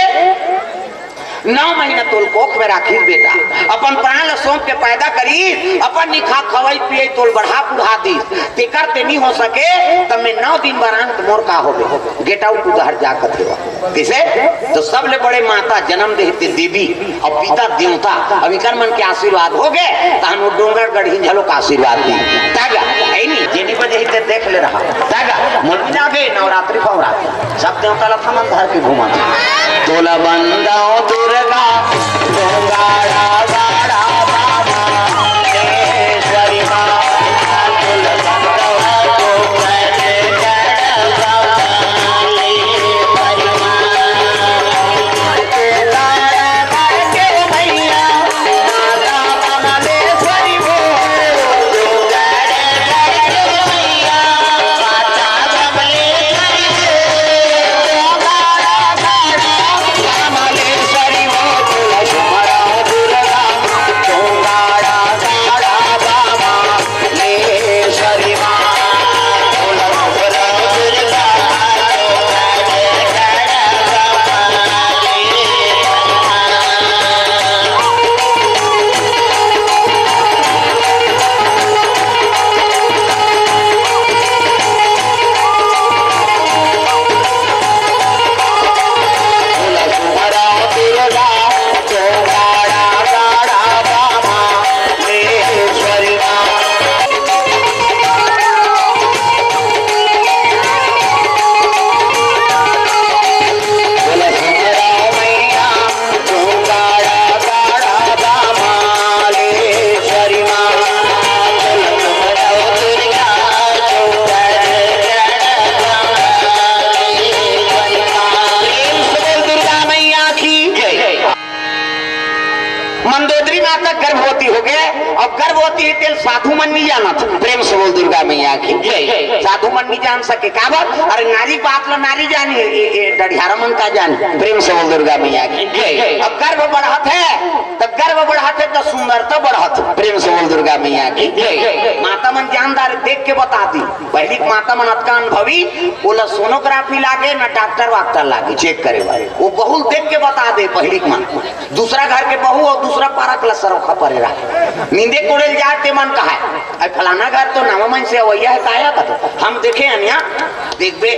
9 महीना तोल कोख में राखी बेटा अपन प्राण सौंप के पैदा करी अपन निखा खवाई पिए तोल बढ़ा बुढ़ा दी ते करते नहीं हो सके तब मैं 9 दिन बरांत मोर का हो गए गेट आउट उधर जाकर किसे तो सबले बड़े माता जन्म देते देवी और पिता देवता अभी कर मन के आशीर्वाद हो गए तानो डोंगर गढ़ी झलो का आशीर्वाद दी तागा है नहीं जेनी बजे ही देख ले रहा तागा मन जागे नवरात्रि पवरात्रि सब देवता ला थमन धर के घुमा तोला बंदाओ दुर्गा डोंगाड़ा गाड़ा बाबा ईश्वरी मां Hallelujah. देवी माता गर्भवती हो गए और गर्भवती है तेल साधु मन नहीं जाना था। प्रेम से बोल दुर्गा मैया की साधु मन नहीं जान सके का बात। अरे नारी बात लो नारी जानी डढ़ियारा मन का जानी। प्रेम से बोल दुर्गा मैया की। अब गर्भ बढ़त है तब गर्भ बढ़त है तो सुंदरता बढ़त। प्रेम से बोल दुर्गा मैया की। माता मन जानदार देख के बता दी। पहली माता मन अतका अनुभवी बोला सोनोग्राफी लागे ना डॉक्टर वाक्टर लागे चेक करे वो बहु देख के बता दे। पहली मन दूसरा घर के बहू और दूसरा पारक ला सरोखा परे रहा नींदे कोड़े जाते मन कहा है फलाना घर तो नामा मन से वैया है काया का हम देखे अनिया देखबे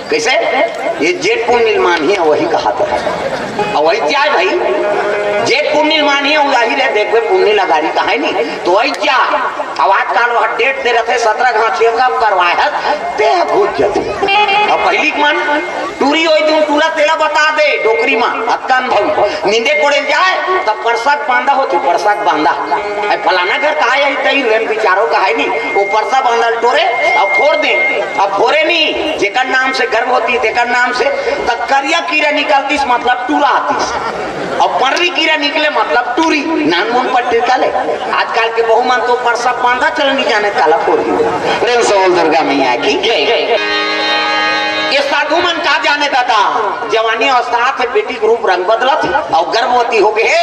कैसे ये जेठ पुण्यमान ही है वही कहा था और वही क्या है भाई जेठ पुण्यमान ही है वही रहे देखबे पुण्य लगारी का है नहीं तो वही क्या आवाज काल वह डेट दे रहे थे 17 घाट सेवा करवाए ते भूत जाते अब पहली मन टूरी होई तुम टूला तेला बता दे डोकरी मां अक्कान भाई नींदे कोड़े जाए तब परसाक बांधा होती परसाक बांधा फलाना घर कहा है तई रेन विचारों का है नहीं वो परसा बांधा टोरे अब फोड़ दे अब फोड़े नहीं जेकर नाम से गर्भवती तेकर नाम से करिया कीड़ा निकलती मतलब टूरा आती और पर्री कीड़ा निकले मतलब टूरी नान मुन पर निकले। आजकल के बहु मन तो परसा बांधा चल नहीं जाने काला फोड़ प्रेम से बोल दुर्गा मैया की। ये साधु मन का जाने दादा जवानी अवस्था थे बेटी के रूप रंग बदलत और गर्भवती हो गए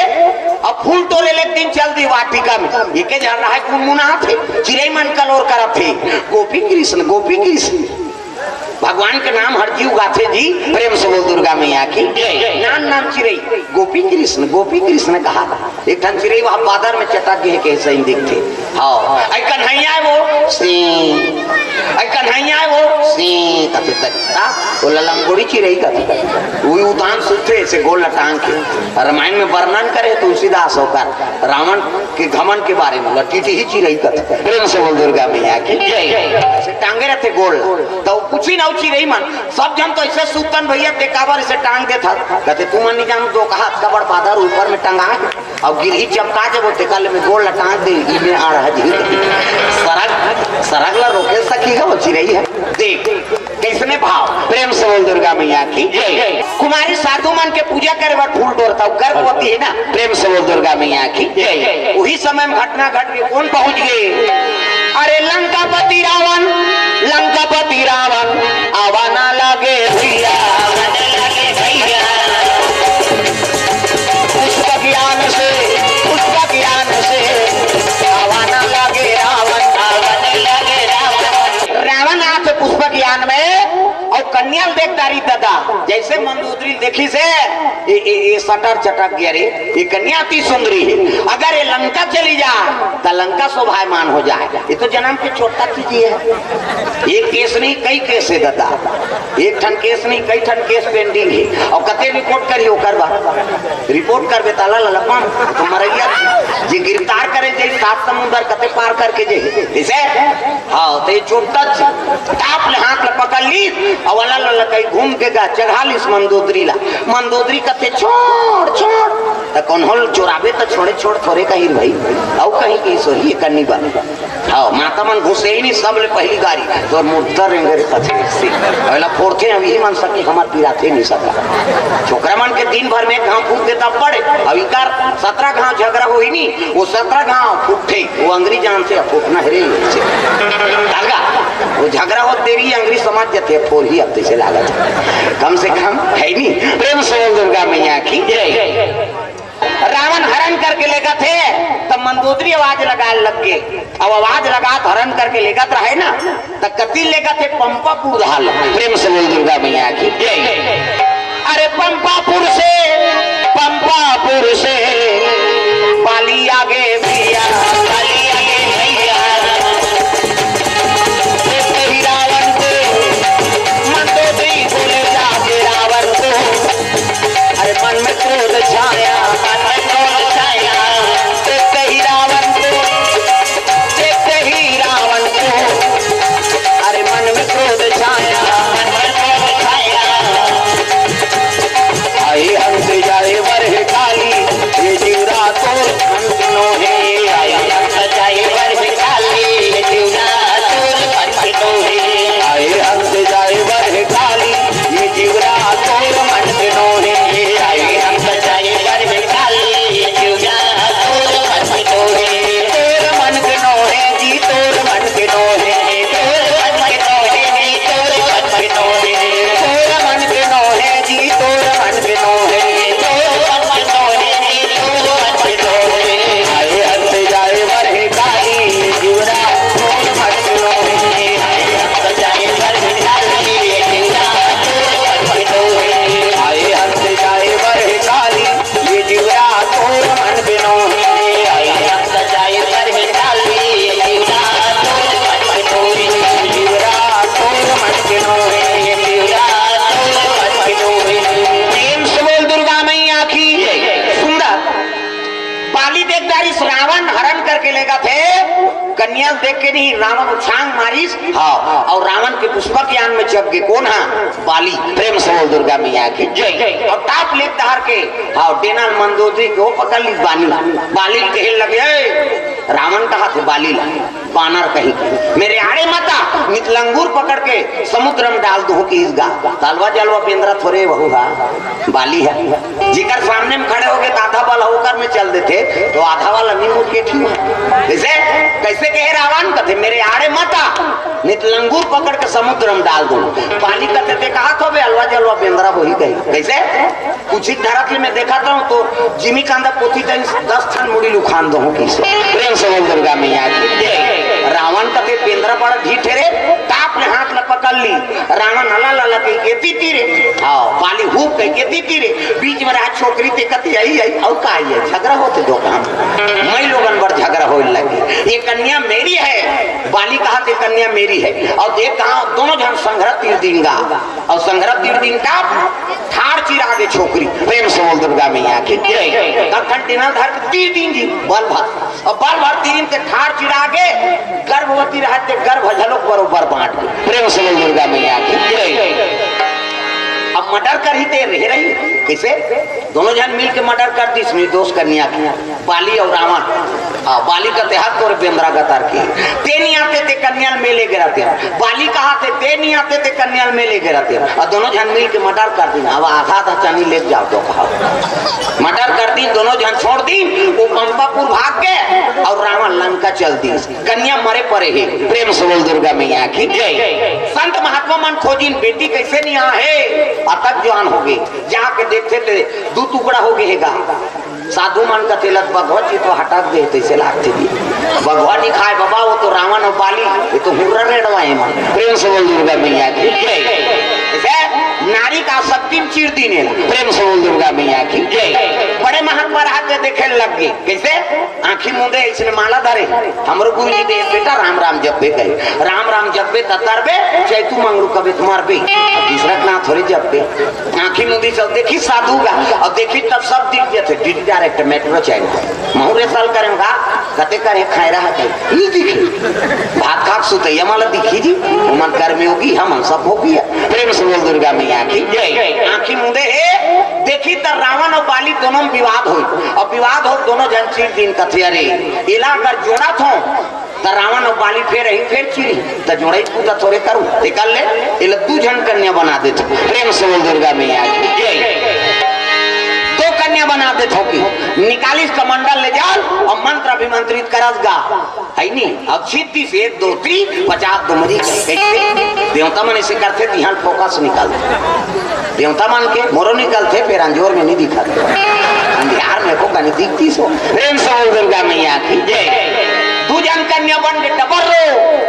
अब फूल तोड़े ले दिन चल दी वाटिका में ये के जान रहा है गुनगुना थे चिड़ै मन कलोर करत थे गोपी कृष्ण भगवान के नाम हर जीव गाथे जी। प्रेम से बोल दुर्गा मैया की। नाम चिड़ै गोपी कृष्ण कहा एक ठन चिड़ै वहां बादर में चटक गए के सही दिखते हाँ आई कन्हैया है वो सिंह आई कन्हैया है वो सिंह कथे तक वो ललंगोड़ी चिड़ै कथे वही उदान सूत्रे से गोल लटांग के रामायण में वर्णन करे तुलसीदास होकर रावण के घमन के बारे में लटीटी ही चिड़ै कथे। प्रेम से बोल दुर्गा मैया की। टांगे रहते गोल तो कुछ ही ना चिड़ै मन सब जन तो ऐसे सूतन भैया देखावर इसे टांग दे था कहते तू मन नहीं जान दो कहा का बड़ बादर ऊपर में टंगा अब गिरही चमका जब वो टेकल में गोल लटांग दे इने आ रहा जी सरक ला रोके सकी है वो चिड़ै है देख कैसने भाव। प्रेम से बोल दुर्गा मैया की। कुमारी साधु मन के पूजा करे बाद फूल तोड़ता गर्भवती है ना। प्रेम से बोल दुर्गा मैया की। वही समय में घटना घट के कौन पहुंच गए अरे लंकापति रावण आवाना लगे भैया उसका ज्ञान से आवाना लगे रावण आते पुष्प ज्ञान में और कन्या देखता रही दादा जैसे मंदोदरी देखी से ये सटर चटक गया रे ये कन्या अति सुंदरी है अगर ये लंका चली जाए तो लंका शोभायमान हो जाए। ये तो जन्म के छोटा चीज है एक केस नहीं कई केस है दादा एक ठन केस नहीं कई ठन केस पेंडिंग है और कते रिपोर्ट करियो करवा रिपोर्ट करबे ताला ललपम तो मरैया जी गिरफ्तार करे जे 7 समुद्र कते पार करके जे जैसे हां तो ये छोटा टाप ले हाथ ले पकड़ ली और वाला लल कई घूम के गा चढ़ा ली मंदोदरी कते छोड़ तो कौन होल चोराबे तो छोड़ थोड़े कहीं भाई और कहीं की सोही करनी बन हाँ माता मन घुसे ही नहीं सब ले पहली गाड़ी तो मुद्दा रेंगे पहला फोड़ते अभी मन सके हमार पीड़ा थे नहीं सका छोकरा मन के दिन भर में घाव फूट देता पड़े अभी कर 17 घाव झगड़ा हो ही नहीं वो 17 घाव फूटे वो अंग्रेज जानते फूटना है वो झगड़ा हो तेरी अंग्रेज समझ जाते फोर ही अब से लागत कम से कम है नहीं। प्रेम से दुर्गा मैया की। रावण हरण करके लेगा थे तब मंदोदरी आवाज लगा लग गए अब आवाज लगा हरण करके लेगा रहे ना तब कति लेगा थे पंपापुर हाल। प्रेम से दुर्गा मैया की। अरे पंपापुर से पाली आगे भैया रावण को मंदोदरी बोले जाके रावण को अरे मन में क्रोध छाया देखते ही रावण को अरे मन में क्रोध छाया आई हंस जाए वरह काली ये जीवरा तोर अंतनो है आई हंस जाए वरह काली ये जीवरा तोर अंतनो है आई हंस जाए वरह काली ये जीवरा तोर अंतनो है आई हंस जाए वरह काली ये जीवरा जैस रावण हरण करके लेगा थे कन्या देख के नहीं रावण उछांग मारिस। हाँ और रावण के पुष्पक यान में जग गए कौन है बाली। प्रेम से बोल दुर्गा मैया की जय। और टाप ले धार के हाँ डेनाल मंदोदरी को पकड़ ली बाली। बाली कहे लगे रावण कहा थे बाली बानर कही मेरे आड़े माता नितलंगूर पकड़ के समुद्र में डाल दो की इस गा तालवा जलवा पेंद्रा थोड़े बहु बाली है जिकर सामने में खड़े हो गए तो आधा वाला होकर में चल देते तो आधा वाला नहीं मुड़ के ठीक कैसे कैसे कहे रावण कहते मेरे आड़े माता नितलंगूर पकड़ के समुद्र में डाल दो। बाली कहते थे कहा तो बे अलवा जलवा पेंद्रा वही कही कैसे कुछ धरती में देखा था तो जिमी कांदा पोथी 10 ठन मुड़ी लुखान दो प्रेम से बोल दुर्गा मैया रावण कते पेंद्रा बड़ा ढीठ रे टाप ने हाथ ला पकड़ ली रावण हला लला के केती तीरे हां बाली हुप के केती तीरे बीच में रहा छोकरी ते कती आई और का है झगड़ा होते दो काम मैं लोगन पर झगड़ा होने लगी। ये कन्या मेरी है बाली कहा थे कन्या मेरी है और देख कहा दोनों जन संघर्ष तीर दिन गा और संघर्ष तीर दिन का ठाड़ चिरा के छोकरी। प्रेम से बोल दुर्गा मैया की जय। कंटिन्यू धर तीर दिन जी बल भर और बल भर तीन के ठाड़ चिरा के गर्भवती रहते गर्भ झलोक बरोबर बांट। प्रेम से बोल दुर्गा मैया की जय। अब मर्डर कर ही दे रह रही कैसे दोनों जन मिल के मर्डर कर दी इसमें दोष कन्या की बाली और रावण। बाली का हाथ और बेंद्रा गतार की ते नहीं आते थे कन्याल में ले गिराते बाली कहा ते नहीं आते थे कन्याल में ले गिराते और दोनों जन मिल के मर्डर कर दी। अब आधा चनी ले जाओ तो कहा मर्डर कर दी दोनों जन छोड़ दी वो पंपापुर भाग गए और रावण लंका चल दी कन्या मरे पड़े है। प्रेम से बोल दुर्गा मैया की जय। संत महात्मा मन खोजी बेटी कैसे नहीं आ है अतक जवान हो गए जाके देखते थे 2 टुकड़ा हो गएगा साधु मन का तिलक भगवत जी तो हटा दे तैसे लागते दी भगवान ही खाए बाबा वो तो रावण और बाली ये तो हुर्रा रेडवाए मन। प्रेम से बोल दुर्गा मैया की नारी का शक्ति चीर दी ने। प्रेम से बोल दुर्गा मैया की जय। बड़े महात्मा रहते देखे लग गए कैसे आंखी मुंदे इसने माला धरे हमरो गुरु जी दे बेटा राम राम जपे गए राम राम जपे ततरबे चैतु मंगरू कबे तुम्हार पे तीसरा ना थोड़ी जपे आंखी मुंदी सब देखी साधु का और देखी तब सब दिख गए थे डीडी डायरेक्ट मेट्रो चैनल महूरे साल करेंगा कते करे खाए रहा थे ये दिखी भात खाक सुते यमाला दिखी जी मन कर्मी होगी हम सब हो गया। प्रेम से बोल दुर्गा मैया की जय। आंखी मुंदे है देखी तो रावण और बाली दोनों में विवाद हो और विवाद हो दोनों जन चीर दिन कथे अरे इला कर जोड़ा थो तो रावण और बाली फिर चिरी तो जोड़ा पूजा थोड़े करूं निकल ले इला 2 जन कन्या बना देते। प्रेम से बोल दुर्गा मैया की जय। 2 कन्या बना दे थोकी निकालिस कमंडल ले जाओ और मंत्र अभिमंत्रित करस गा है नहीं अब 36 1 2 3 50 दुमरी देवता मन ऐसे करते ध्यान फोकस निकालते देवता मान के मोरो निकलते फिर अंजोर में नहीं दिखाते अंधियार में को कहीं दिखती सो। प्रेम से बोल दुर्गा मैया की जय। 2 जन कन्या बन के डबल रो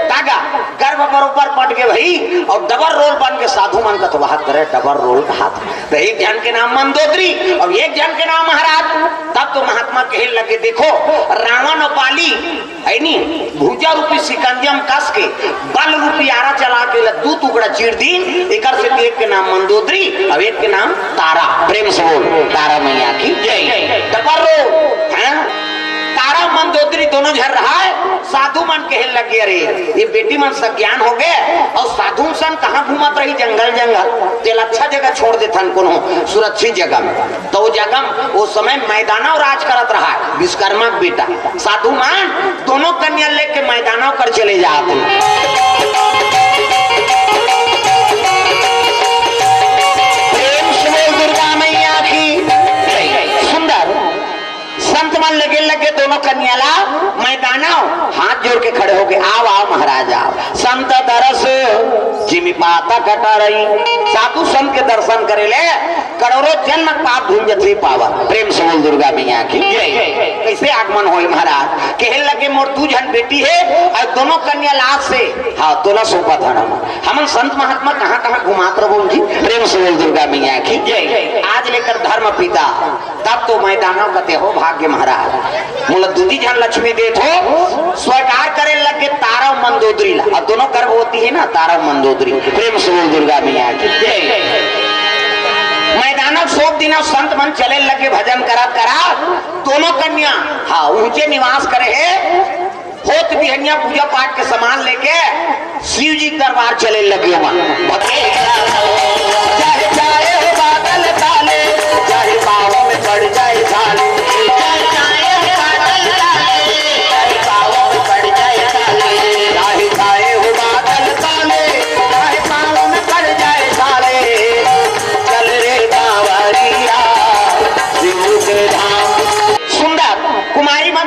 तागा गर्भ बरोबर पट के भाई और डबल रोल बन के साधु मन का तो हाथ करे डबल रोल का हाथ तो एक जन के नाम मंदोदरी और एक जन के नाम महाराज। तब तो महात्मा कहे लगे देखो रावण और बाली है नी भूजा रूपी सिकंजम कस के बल रूपी आरा चला के 2 टुकड़ा चीर दी एक से एक के नाम मंदोदरी और एक के नाम तारा। प्रेम से बोल तारा मैया की जय। डबल रोल तारा मंदोदरी दोनों झर रहा है साधु मन कहे लगे अरे ये बेटी मन सब ज्ञान हो गए और साधु सन कहाँ घूमत रही जंगल तेल अच्छा जगह छोड़ देथन कोनो सुरक्षित जगह में तो वो जगह वो समय मैदाना राज करत रहा है विश्वकर्मा बेटा साधु मान दोनों कन्या लेके मैदाना कर चले जाते। प्रेम से दुर्गा मैया की सुंदर संत मन लगे दोनों कन्याला मैदाना हाथ जोड़ के खड़े हो गए आओ आओ महाराज आओ संत दरस जिमी पाता कटा रही साधु संत के दर्शन करे ले करोड़ों जन्म पाप धुल जथी पावा। प्रेम से बोल दुर्गा मैया की कैसे आगमन हो महाराज कहे लगे मोर 2 जन बेटी है और दोनों कन्या लाश से हाँ तोला सोपा था हम संत महात्मा कहाँ कहाँ घुमात रहो जी। प्रेम से बोल दुर्गा मैया की आज लेकर धर्म पिता तब तो मैदानों कते हो भाग्य महाराज मुला 2 जन लक्ष्मी देत हो स्वीकार करे लगे तारा मंदोदरी ला और दोनों गर्भ होती है ना तारा मंदोदरी। प्रेम से बोल दुर्गा मैया की मैदानक सोप दिन संत मन चले लगे भजन करा करा दोनों कन्या हाँ ऊंचे निवास करे है होत बिहनिया पूजा पाठ के सामान लेके शिव जी दरबार चले लगे वहां चाहे चाहे बादल काले चाहे बाहों में पड़ जाए झाले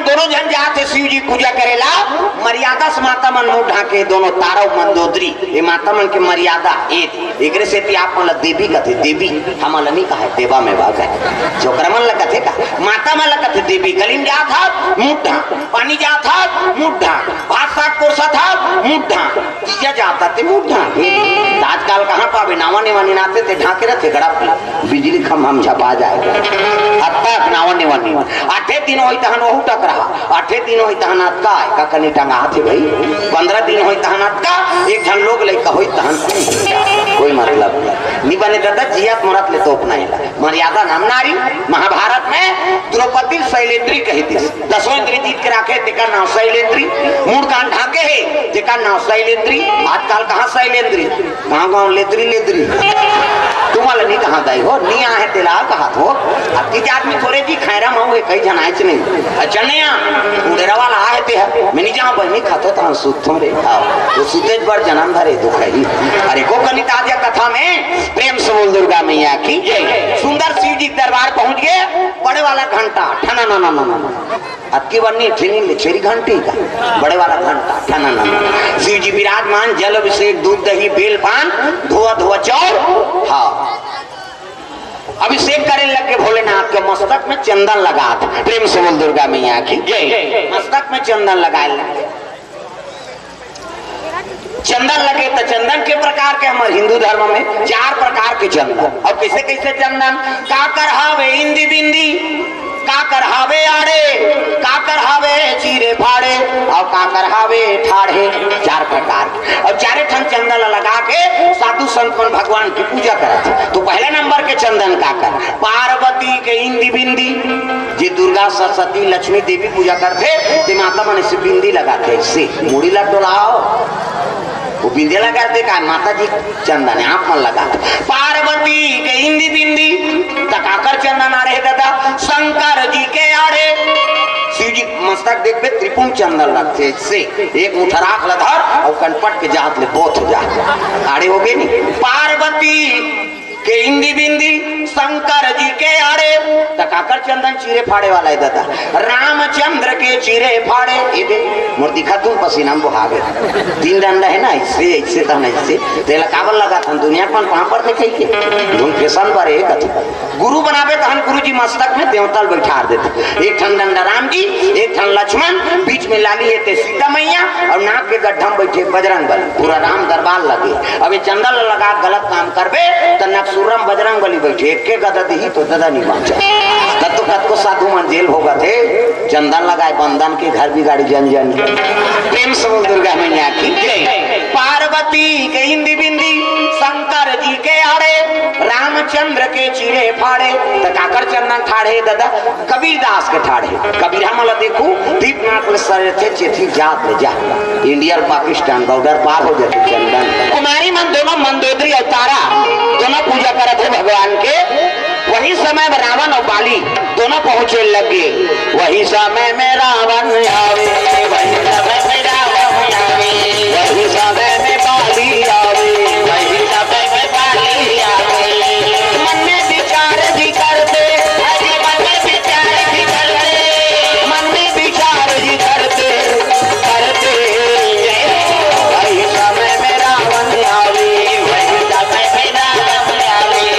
दोनों जन जाते शिव जी पूजा करेला मर्यादा से माता मन मुंह ढाके दोनों तारव मंदोदरी ये माता मन के मर्यादा एक से आप मन देवी कथे देवी हम नहीं कहा देवा में भाग है छोकरा मन कथे का माता मन कथे देवी गलीम जा था मुंह ढाक पानी जा था मुंह ढाक भात साग कोरसा था मुंह ढाक चीजा जाता थे मुंह ढाक आजकल कहाँ पावे नावा निवानी नाते थे ढाके रहते गड़ा बिजली खम हम झपा जाएगा अब तक नावा निवानी आठे दिन होई तहन वहु टक रहा आठे दिन होई तहन अटका का कने टंगा थे भाई 15 दिन होई तहन अटका एक जन लोग लइका होई तहन कोई मतलब नहीं बने दादा जियात मरत ले तो अपना मर्यादा नाम नारी महाभारत में द्रौपदी शैलेंद्री कही थी 10 इंद्री जीत के रखे तेका नाम शैलेंद्री मूड कान ढाके है तेका नाम शैलेंद्री आजकल कहाँ शैलेंद्री गाँव लेद्री लेद्री तुम्हारा नहीं कहा दाई हो नहीं आए तेला कहा हो आपकी जात में थोड़े जी खैरा माऊ कई जनाए नहीं अच्छा नहीं उड़ेरा वाला आए थे मैं नहीं जहाँ बहनी खातो था सुतों रे तो सुतेज पर जन्म धरे दुख है अरे को कनी ताजा कथा में प्रेम से बोल दुर्गा मैया की सुंदर शिव जी दरबार पहुंच गए बड़े वाला घंटा ठना ना ना ना ना अक्की बन्नी ठिनी छेरी घंटी का बड़े वाला घंटा ठना ना शिव जी विराजमान जल अभिषेक दूध दही बेल पान धोआ धोआ चौर हाँ अभिषेक करे लगे भोलेनाथ के मस्तक में चंदन लगा प्रेम से बोल दुर्गा मैया की मस्तक में चंदन लगाए चंदन लगे तो चंदन के प्रकार के हमारे हिंदू धर्म में 4 प्रकार के चंदन और कैसे कैसे चंदन काकर हावे इंदी बिंदी काकर हावे आड़े काकर हावे चीरे फाड़े और काकर हावे ठाड़े 4 प्रकार और 4 ठन चंदन लगा के साधु संत भगवान की पूजा करते तो पहले नंबर के चंदन काकर पार्वती के इंदी बिंदी जी दुर्गा सरस्वती लक्ष्मी देवी पूजा करते तो माता मन से बिंदी लगाते इससे मुड़ी लग डोलाओ वो बिंदी लगाते का माता जी चंदन आप मन लगा पार्वती के इंदी बिंदी तकाकर चंदन आ रहे दादा शंकर जी के आड़े शिव जी मस्तक देख पे त्रिपुण चंदन लगते इससे एक मुठा राख लधर और कनपट के जात ले बोथ हो जा आड़े हो गए नहीं पार्वती के इंदी बिंदी शंकर जी के आड़े तकाकर चंदन चीरे फाड़े वाला है दादा रामचंद्र के चीरे फाड़े ये दे मूर्ति खतून पसीना बुहा गए 3 डंडा है ना इससे इससे तो इससे तेला काबल लगा था दुनिया पर वहां पर नहीं कही धुन फैशन पर एक गुरु बनावे तहन गुरु जी मस्तक में देवताल बैठा देते एक ठन डंडा राम जी एक ठन लक्ष्मण बीच में लाली है सीता मैया और नाक के गड्ढा में बैठे बजरंग बली पूरा राम दरबार लगे अब ये चंदन लगा गलत काम करबे तो सूरम बजरंग बली बैठे एक के गदा दी तो दादा नहीं बांचा तब तो कद को साधु मन जेल होगा थे चंदन लगाए बंधन के घर भी गाड़ी जन जन प्रेम से बोल दुर्गा मैया की पार्वती के हिंदी बिंदी शंकर जी के आड़े रामचंद्र के चीरे फाड़े तकाकर चंदन ठाड़े दादा कबीर दास के ठाड़े कबीर हम देखू दीपनाथ सर थे चेथी जात ले जा इंडिया पाकिस्तान बॉर्डर पार हो जाते चंदन कुमारी मन दोनों मंदोदरी अवतारा दोनों पूजा करते थे भगवान के वही समय में रावण और बाली दोनों पहुंचे लगे वही समय में रावण आवे वही समय में रावण आवे वही समय में बाली आवे वही समय में बाली आवे मन में विचार भी करते मन में विचार भी करते मन में विचार भी करते करते वही समय में रावण आवे वही समय में रावण आवे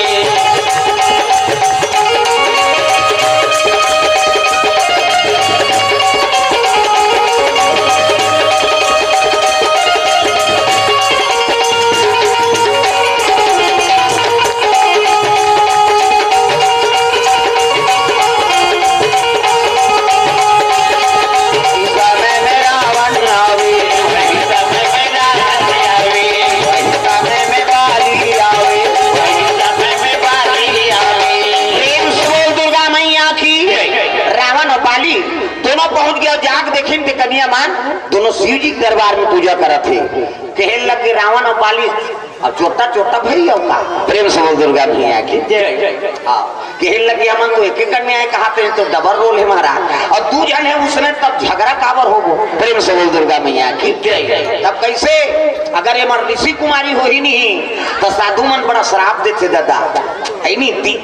पहुंच गया जाग देखी ते कन्या मान दोनों शिव जी के दरबार में पूजा करत थे। कहने लगे रावण और बाली अब छोटा छोटा भाई होगा प्रेम से बोल दुर्गा मैया की हाँ कहने लगे हम तो एक कन्या कहा तो डबल रोल है महाराज और तू जन है उसने तब झगड़ा काबर हो प्रेम से बोल दुर्गा मैया की तब कैसे अगर ये मर ऋषि कुमारी हो ही नहीं तो साधु मन बड़ा श्राप देते दादा है नहीं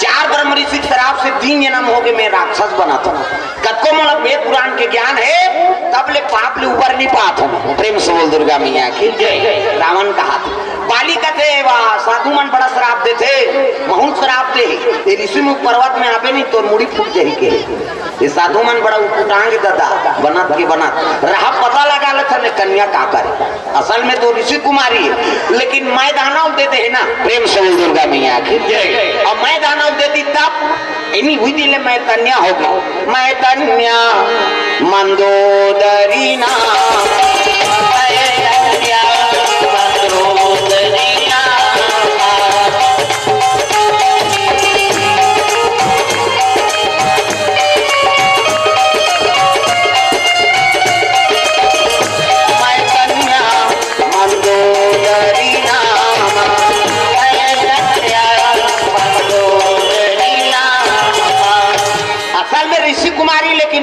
4 ब्रह्म ऋषि श्राप से 3 जन्म हो गए मैं राक्षस बना था कत्को मतलब वेद पुराण के ज्ञान है तब ले पाप ले उबर नहीं पात हूँ प्रेम से बोल दुर्गा मैया की रावण कहा बाली कहते साधु मन बड़ा श्राप देते बहुत श्राप दे ऋषि मुख पर्वत में आवे नहीं तो मुड़ी फूट जाही के ये साधु मन बड़ा उठाएंगे दादा बनत के बनत रहा पता लगा लेता कन्या का करे असल में तो ऋषि कुमारी है लेकिन मैं दानव देते है ना प्रेम से बोल दुर्गा मैया की और मैं दानव देती तब इन्हीं हुई दिले मैं कन्या होगी मैं कन्या मंदोदरी ना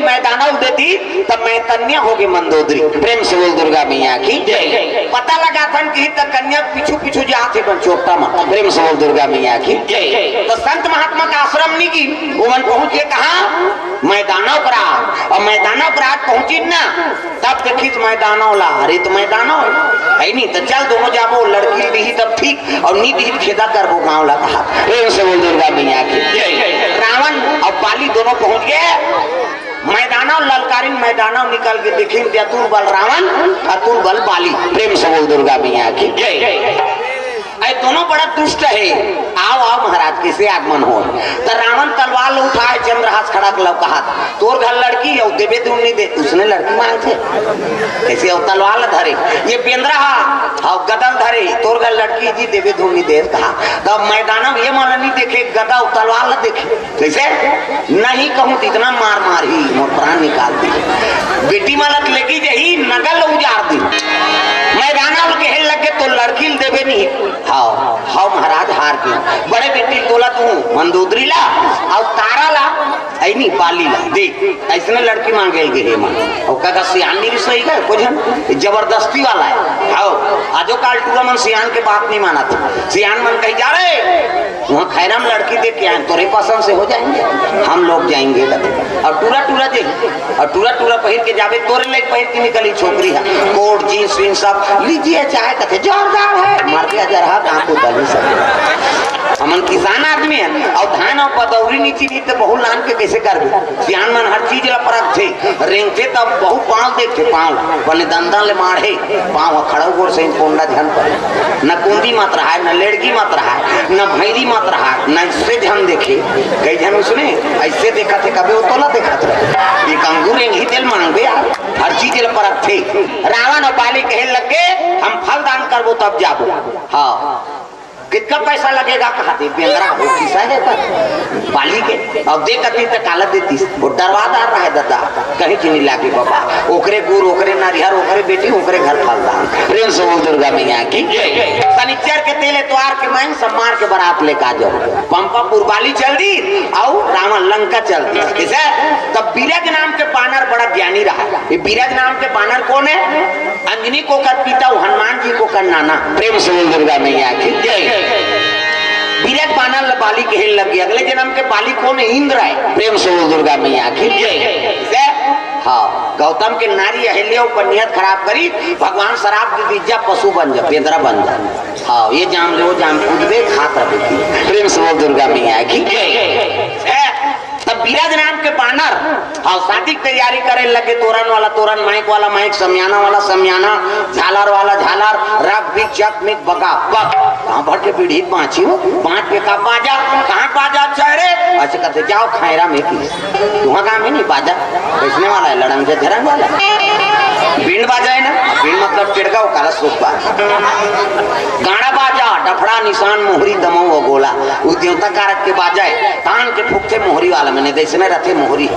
मैं दानव देती तब मैं कन्या होगी मंदोदरी प्रेम से बोल दुर्गा मैया की पता लगा था कि तक कन्या पीछू पीछू जाते बन चोटा में प्रेम से बोल दुर्गा मैया की तो संत महात्मा का आश्रम नहीं की वो मन पहुंच के कहा मैं दानव प्राग और मैं दानव प्राग पहुंची ना तब देखी मैं दानव ला अरे तो मैं दानव है नहीं तो चल दोनों जाबो लड़की दी तब ठीक और नी दी खेदा कर वो गाँव ला कहा प्रेम से बोल दुर्गा मैया की रावण और बाली दोनों पहुंच गए मैदानों ललकारिन मैदानों निकल के देखें अतुल बल रावण अतुल बल बाली प्रेम से बोल दुर्गा मैया की दोनों बड़ा दुष्ट है आओ आओ महाराज कैसे आगमन हो तो रावण तलवार उठाए चंद्रहास खड़ा लव कहा तोर घर लड़की है देवे तुम नहीं दे उसने लड़की मांगते कैसे तलवार धरे ये बेंद्रा और गदल धरे तोर घर लड़की जी देवे तुम नहीं दे कहा तब मैदान ये मान नहीं देखे गदा तलवार देखे कैसे नहीं कहूँ तो इतना मार मार ही मोर प्राण निकाल दी बेटी मालक लेगी जही नगल उजाड़ दी मैदान कहे लगे तो लड़की देवे नहीं हाँ हाँ महाराज हार गया बड़े बेटी तोला तू मंदोदरी ला और तारा ला ऐनी बाली ला देख ऐसने लड़की मांगे गए मन और का सियानी भी सही है कुछ जबरदस्ती वाला है आओ आजो काल टूरा मन सियान के बात नहीं माना था सियान मन कहीं जा रहे वहाँ खैरम लड़की देख के आए तोरे पसंद से हो जाएंगे हम लोग जाएंगे और टूरा टूरा दे और टूरा टूरा पहिर के जावे तोरे ले पहिर की निकली छोकरी है कोट जीन्स वीन सब लीजिए चाहे कथे जोरदार है मार के जरा कहाँ को दली सब हमन किसान आदमी है और धान और पदौरी नीची नहीं तो बहु लान के कैसे कर सियान मन हर चीज ला परख थे रेंगते तब बहु पाँव देखते पाँव बने दंदा ले मारे पाँव खड़ा गोर से कोंडा ध्यान पर न कुंदी मत रहा है न लेड़गी मत रहा है न भैरी मत रहा है न इससे ध्यान देखे कई जन उसने ऐसे देखा थे कभी वो तो ना देखा था ये कंगूर ही तेल मांगे यार हर चीज ला परख थे रावण और बाली कहे लगे हम फल दान करबो तब जाबो हाँ कितना पैसा लगेगा कहा दे बेंद्रा हो किसा है पर बाली के अब देख कती तक काला देती वो डरवादार रहा है दादा कहीं चीनी लागे बाबा ओकरे गुर ओकरे नारियर ओकरे बेटी ओकरे घर फलदान प्रेम से बोल दुर्गा मैया की शनिचर के तेल एतवार के मैं सब मार के बारात लेकर आ जाओ पंपापुर बाली चल दी और रावण लंका चल दी किसे तब बीरज नाम के बानर बड़ा ज्ञानी रहा ये बीरज नाम के बानर कौन है अंजनी को कर पिता हनुमान जी को कर नाना प्रेम से बोल दुर्गा मैया की बीरज बानर बाली कहने लगी अगले जन्म के बाली कौन है इंद्र है प्रेम से बोल दुर्गा मैया की हाँ गौतम के नारी अहिल्या पर नियत खराब करी भगवान शराब की दीजा पशु बन जा बेदरा बन जा हाँ ये जाम ले वो जाम कूद दे खात रहे प्रेम से बोल दुर्गा मैया की तब बीरज नाम के बानर हाँ शादी की तैयारी करे लगे तोरण वाला तोरण माइक वाला माइक समियाना वाला समियाना झालर वाला झालर रग भी चक मिक बका बक कहाँ भर के पीढ़ी पाँची हो पाँच पे का बाजा कहाँ बाजा चढ़े अच्छा कहते जाओ खैरा में की वहाँ काम है नहीं बाजा बेचने वाला है लड़ंग से धरंग वाला बीन बाजा है ना बीन मतलब चिड़काओ काला सुख गाना बाजा डफड़ा निशान मोहरी दमो गोला वो देवता कारक के बाजा है तान के फूकते मोहरी वाला मैंने देश में रखे मोहरी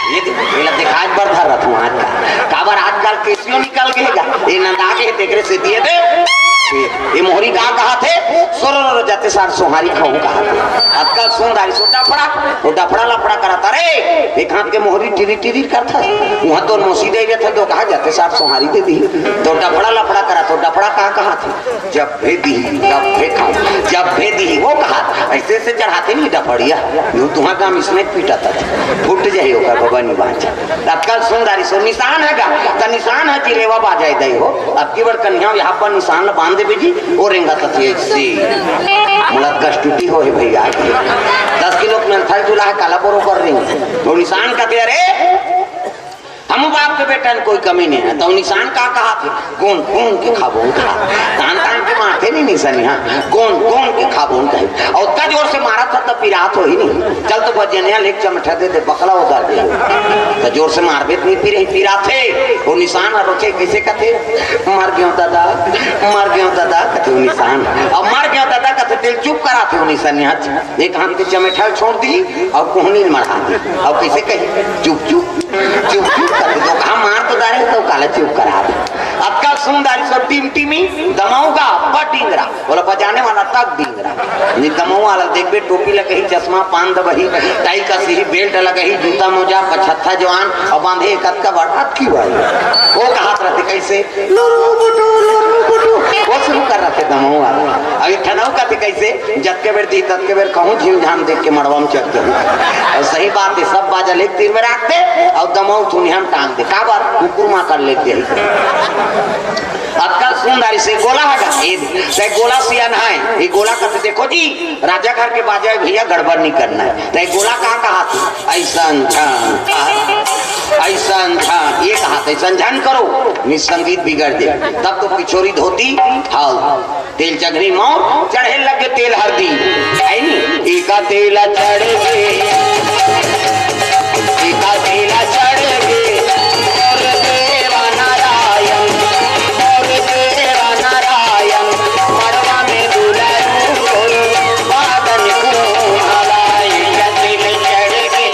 ये दिखाज बर धर रहा आज का काबर आजकल केसियो निकल गएगा ये नंदा के देखरे से दिए दे ये मोहरी कहा थे सोरो जाते सार सोहारी खाऊं कहा थे आजकल सोनदारी सोटा पड़ा वो डफड़ा लफड़ा कराता रे एक हाथ के मोहरी टिरी टिरी करता वहां तो मोसी दे थे तो कहा जाते सार सोहारी दे दी तो डफड़ा लफड़ा करा तो डफड़ा कहा थे जब भे दी तब भे खाऊं जब भे दी वो कहा ऐसे से चढ़ाते नहीं डफड़िया यूं तुम्हारा काम इसमें पीटा था फुट जाए होगा भगवानी बांच आजकल सोनदारी सो निशान है तो निशान है जिलेवा बाजाए दे हो अब की बड़ कन्या यहाँ पर निशान बांध दे बेजी और रेंगा तथी सी मुलाद कष्टुटी हो है भैया 10 किलो में था जुला काला बोरो कर रही तो निशान का दे रे हम बाप के बेटा ने कोई कमी नहीं है तो निशान कहा थे कौन कौन के खाबो था तान तान के मारते नहीं निशानी हाँ कौन कौन के खाबो कहे और उतना जोर से मारा था तब पिरात हो ही नहीं चल तो बजनिया लेक चमठा दे दे बकला उतार दे तो जोर से मार बेत नहीं पिरा थे वो निशान रोचे कैसे कहते मर गया दादा कहते वो निशान अब मर गया दादा कहते दिल चुप करा थे वो निशानी हाथ एक हाथ के चमेठा छोड़ दी और कोहनी मरा दी अब कैसे कही चुप चुप चुप चुप तो कहा मार तो दारे तो काला चुप करा दे अब का सुंदरी सब टीम टीमी दमाऊगा बट डिंगरा बोला बजाने वाला तक डिंगरा ये दमाऊ वाला देख बे टोपी लगे चश्मा पान दबही टाई का सी बेल्ट लगे जूता मोजा 75 जवान और बांधे कद का बड़ा की भाई वो कहा रहते कैसे वो शुरू कर रहे थे दमाऊ वाला अभी ठनाऊ का कैसे जब के बेर दी तब के बेर कहूँ झीम झाम देख के मड़वा में चढ़ के और सही बात है सब बाजा एक तीर में रख दे और दमाऊ चुनी हम टांग दे का बार कुकुर माँ कर लेते अक्कल सुंदरी से गोला है गोला सियान है ये गोला करते देखो जी राजा घर के बाजा भैया गड़बड़ नहीं करना है तो गोला कहा था ऐसा ये कहा था ऐसा झन करो निसंगीत बिगड़ दे तब तो पिछोरी धोती हाल तेल चगरी मोर चढ़े लगे तेल हरदी है नी एका तेला चढ़ गए एका तेला चढ़ गए और देवा नारायण मड़वा में दुल्हन बादन को हवाई तेल चढ़ गए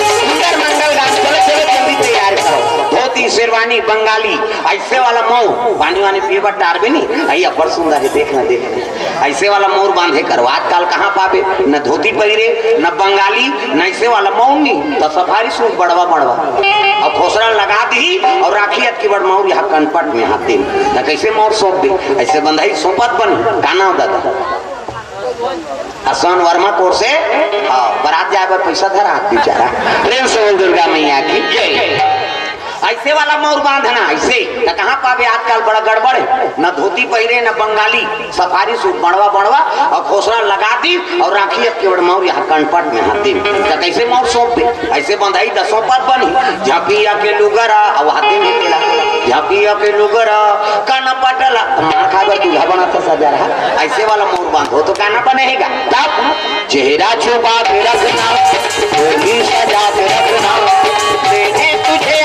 सुंदर मंगल गान चलो चलो जल्दी तैयार करो धोती शेरवानी बंगाली ऐसे वाला मऊ पानी वानी पिए बट डार भी नहीं आई अबर सुंदर है देखना ऐसे वाला मोर बांधे करो आजकल कहाँ पावे न धोती पहिरे न बंगाली न ऐसे वाला मऊ नहीं तो सफारी सूट बड़वा और खोसरा लगा दी और राखी की बड़ मऊ यहाँ कनपट में हाथे न कैसे मोर सौंप दे ऐसे बंधाई सौंपत बन गाना दादा आसान वर्मा कोर से बारात जाए पैसा धरा बेचारा प्रेम से दुर्गा मैया की जय ऐसे वाला मोर बांधना ऐसे न कहाँ पावे आजकल बड़ा गड़बड़ है न धोती पहिरे न बंगाली सफारी सूट बड़वा और खोसरा लगा दी और राखी के बड़ मोर यहाँ कनपट में हाथी तो कैसे मोर सौंप दे ऐसे बंधाई 10 पद बनी झापिया के लुगरा और हाथी में तेला झापिया के लुगरा काना पटला मार खाकर दूल्हा बनाता सजा रहा ऐसे वाला मोर बांधो तो काना बनेगा तब चेहरा छुपा के रखना सजा के रखना तुझे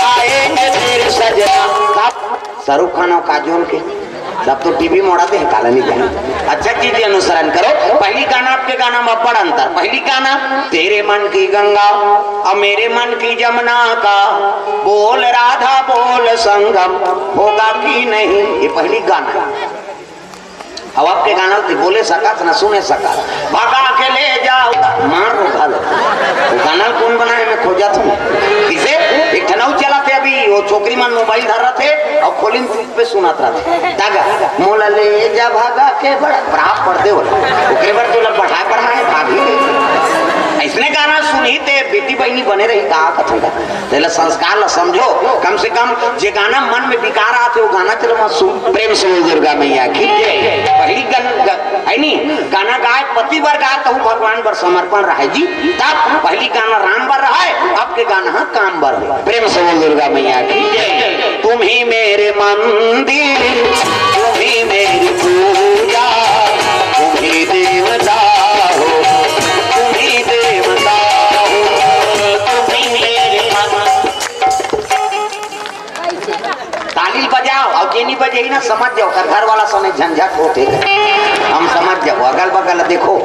आएंगे तेरे सजना शाहरुख खान और काजोल के सब तो टीवी मोड़ा दे काला नहीं जाना अच्छा चीज अनुसरण करो पहली गाना आपके गाना में बड़ा अंतर पहली गाना तेरे मन की गंगा और मेरे मन की जमुना का बोल राधा बोल संगम होगा कि नहीं ये पहली गाना अब आपके गाना बोले सका न सुने सका भागा के ले जाओ मार उठा लो गाना कौन बनाए मैं खोजा था किसे एक ठनाऊ चलाते अभी वो छोकरी मन मोबाइल धर रहे थे और खोलिन पे सुनाता था दागा मोला ले जा भागा के बड़ा बराबर पढ़ते हो ओकरे बार तो बढ़ाए भागी इसने गाना सुनी ते बेटी बहनी बने रही कहा कथेगा तेला संस्कार ला समझो कम से कम जे गाना मन में विकार आते वो गाना चलो मत सुन प्रेम से दुर्गा मैया की पहली है नी गाना गाय पति बर गाय तो भगवान बर समर्पण रहे जी तब पहली गाना राम बर रहा है आपके गाना काम बर प्रेम से दुर्गा मैया की तुम ही मेरे मंदिर तुम ही मेरी पूजा तुम ही देवता हो तुम ही देवता हो तुम ही मेरे ताली बजाओ और जेनी बजे ना समझ जाओ घर वाला समय झंझट होते हम समझ जाओ, अगल बगल देखो।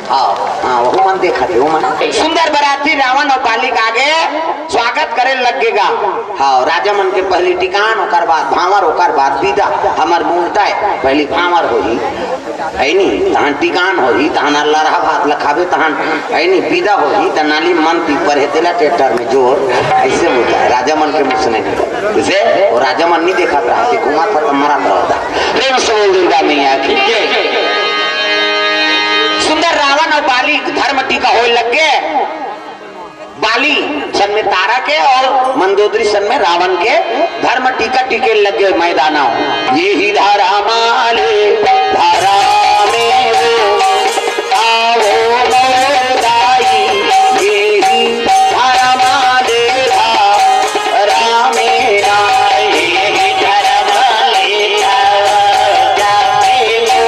हाँ हाँ वो मन देखा थे, वो मन सुंदर बराती रावण और बाली के आगे स्वागत करे लगेगा। हाँ राजा मन के पहली टिकान, ओकर बाद भावर, ओकर बाद विदा। हमार उल्टा है, पहली भावर होई है नी, तहन टिकान होई, तहन अल्लाह रहा भात लखावे, तहन है नी विदा होई, त नाली मन पीपर है तेला ट्रैक्टर में जोर ऐसे होता है। राजा मन के मुझसे नहीं, जैसे वो राजा मन नहीं देखा रहा कि घुमा था तो मरा था। प्रेम से बोल दुर्गा मैया की जय। सुंदर रावण और बाली धर्म टीका हो लग गए। बाली सन में तारा के और मंदोदरी सन में रावण के धर्म टीका टीके लग गए मैदाना। ये ही धारा माले धारा में आओ मोदाई, ये ही धारा माले धारा में आए, ये ही धारा माले जाए मो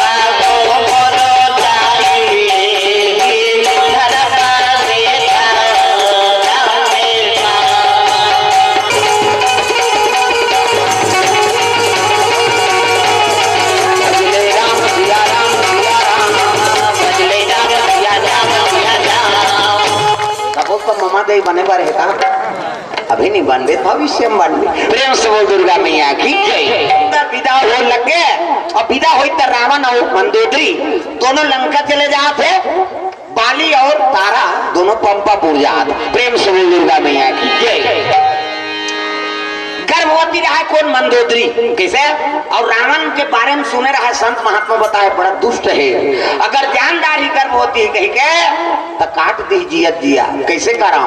आओ मोदाई, ये धारा माले ममा दे बने बार है का अभी नहीं बनबे, भविष्य में बनबे। प्रेम से बोल दुर्गा मैया की जय। विदा हो लगे और विदा हुई तो रावण और मंदोदरी दोनों लंका चले जाते, बाली और तारा दोनों पंपापुर जाते। प्रेम से बोल दुर्गा मैया की जय। गर्भवती रहा कौन? मंदोदरी। कैसे? और रावण के बारे में सुने रहा संत महात्मा बताए बड़ा दुष्ट है, अगर जानदार ही गर्भवती है कही के तो काट दी जियत जिया। कैसे करा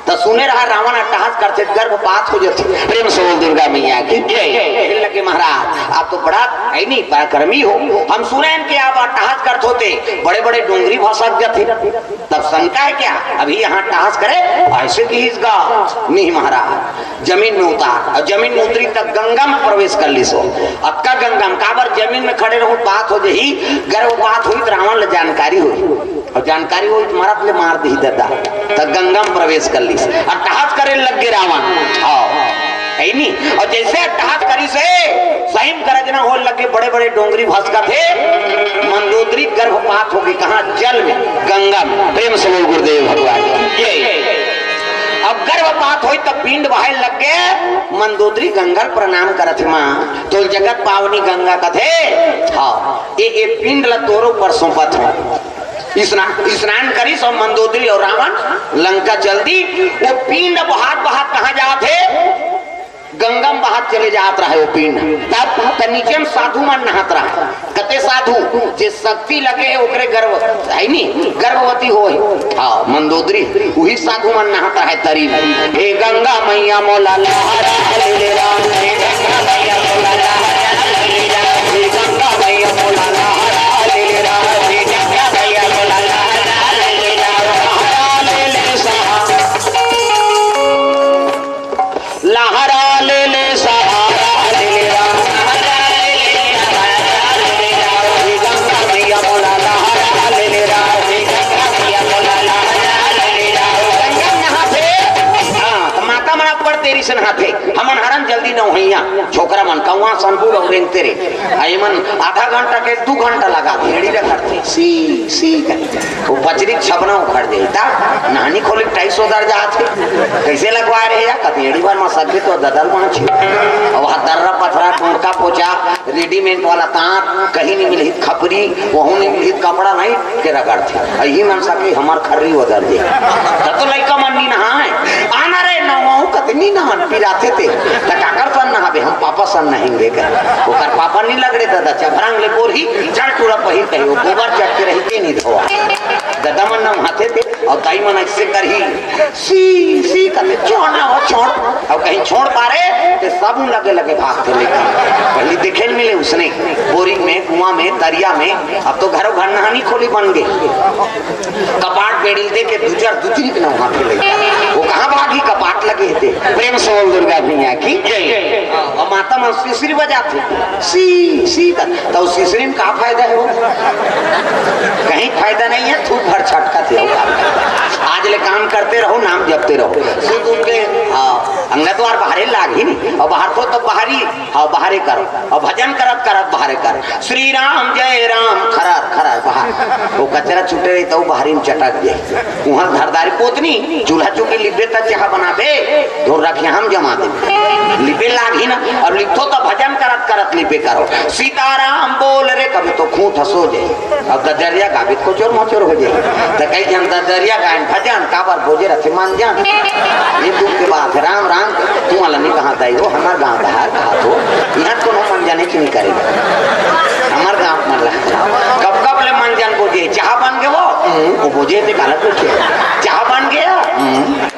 तो सुने रहा रावण अट्टहास करते गर्भपात हो जाती। प्रेम से बोल दुर्गा मैया की जय। लगे महाराज आप तो बड़ा है नहीं पराक्रमी हो, हम सुने कि आप अट्टहास करते होते बड़े बड़े डोंगरी भसक जाते, तब शंका है क्या अभी यहाँ अट्टहास करे? ऐसे की इसका नहीं महाराज, जमीन में उतार और जमीन में उतरी तक गंगा में प्रवेश कर ली सो। अब का गंगा में काबर जमीन में खड़े रहो, बात हो जाही गर्भपात हुई तो रावण ले जानकारी हुई और जानकारी हुई तो मारा ले मार दी दादा, तब गंगा में प्रवेश कर ली। अट्टहास करे लग गए रावण। है नहीं, और जैसे अट्टहास करी से सही गरजना हो लगे, बड़े बड़े डोंगरी भसका थे, मंदोदरी गर्भपात हो गई। कहा? जल में, गंगा में। प्रेम से बोल गुरुदेव भगवान ये। अब गर्भपात हुई तब पिंड बहाय लग गए, मंदोदरी गंगा प्रणाम करत माँ तो जगत पावनी गंगा कथे। हाँ ये पिंड ला तोरो पर सौंपत हो, स्नान करी सब मंदोदरी और रावण लंका जल्दी। वो पिंड बहात बहात कहाँ जाते? गंगा में बहात चले जात रहा है वो पिंड। तब नीचे में साधु मन नहात रहा, कते साधु जे शक्ति लगे ओकरे गर्भ है नहीं गर्भवती हो। हाँ मंदोदरी वही साधु मन नहाता है तरी में। हे गंगा मैया मोला लहरा ले राम, हे गंगा मैया मोला लहरा ले राम, हे गंगा मैया मोला लहरा ले राम, हे गंगा मैया मोला लहरा ले राम। लहरा ले ले सहारा ले राम, हे गंगा मैया मोला लहरा ले राम, हे गंगा मैया मोला लहरा ले राम। गंगा नहाते हाँ तो माता मना पर तेरी से नहाते हमन हरन जल्दी न होइया छोकरा मन कौआ संपूर और रेंग तेरे आई मन आधा घंटा के 2 घंटा लगा भेड़ी रे करते सी सी वो बजरी छबना उखड़ देता नहानी खोली 250 दर जाते कैसे लगवा रहे या कतेड़ी बार में सके तो ददल पहुंच और वहां दर्रा पथरा टोंका पोचा रेडीमेड वाला तांत कहीं नहीं मिली खपरी वहू नहीं मिली कपड़ा नहीं के रगड़ते यही मन सके हमार खर्री उधर दे तो लइका मन नहीं नहाए आना रे नहाऊ कतनी नहान पिराते थे त काकर सन नहाबे हम पापा सन नहाएंगे कर ओकर पापा नहीं लग रहे दादा चभरंग ले पोरही जड़ टूरा पहिर कही वो गोबर चट के रही के नहीं धोआ दादा मन नहाते थे और ताई मन ऐसे करही सी सी कते छोड़ ना हो छोड़ और कहीं छोड़ पारे तो सब लगे लगे भागते लेकिन पहले देखे नहीं मिले उसने बोरिंग में कुआं में दरिया में अब तो घरों घर नहानी खोली बन गए कपाट बेड़ी दे के दूसरी के ना वहां पे ले वो कहां भागी कपाट लगे थे प्रेम से बोल दुर्गा भैया की जय और माता मन सिसरी बजाते सी सी तो सिसरी में क्या फायदा है वो कहीं फायदा नहीं है थूक भर छटका थे आज ले काम करते रहो, नाम जपते रहो। सिर्फ उनके अंगा द्वार बाहरे लाग ही नहीं, और बाहर तो बाहरी बाहरे करो, और भजन करत करत बाहरे कर श्री राम जय राम खरार खरार बाहर। वो कचरा छूटे रही तो बाहरी में चटक जाए, वहाँ धरदारी पोतनी चूल्हा चुके लिपे तक चाह बना दे, धोर रखे हम जमा दे, लिपे लाग ही ना। और लिखो तो भजन करत करत लिपे करो, सीताराम बोल रे, कभी तो खूंट हंसो जाए। अब दरिया गाबित को चोर मोचोर हो जाए, तो कई जन दरिया गायन भजन काबर बोझे रखे मान जान। ये दुख के बात है, राम राम तू वाला नहीं कहा था वो हमार गाँव बाहर कहा तो यहाँ को मन जाने की नहीं करेगा, हमार गाँव मन कब कब ले मन जान बोझे चाह बन गए वो बोझे थे काला पूछे चाह बन गया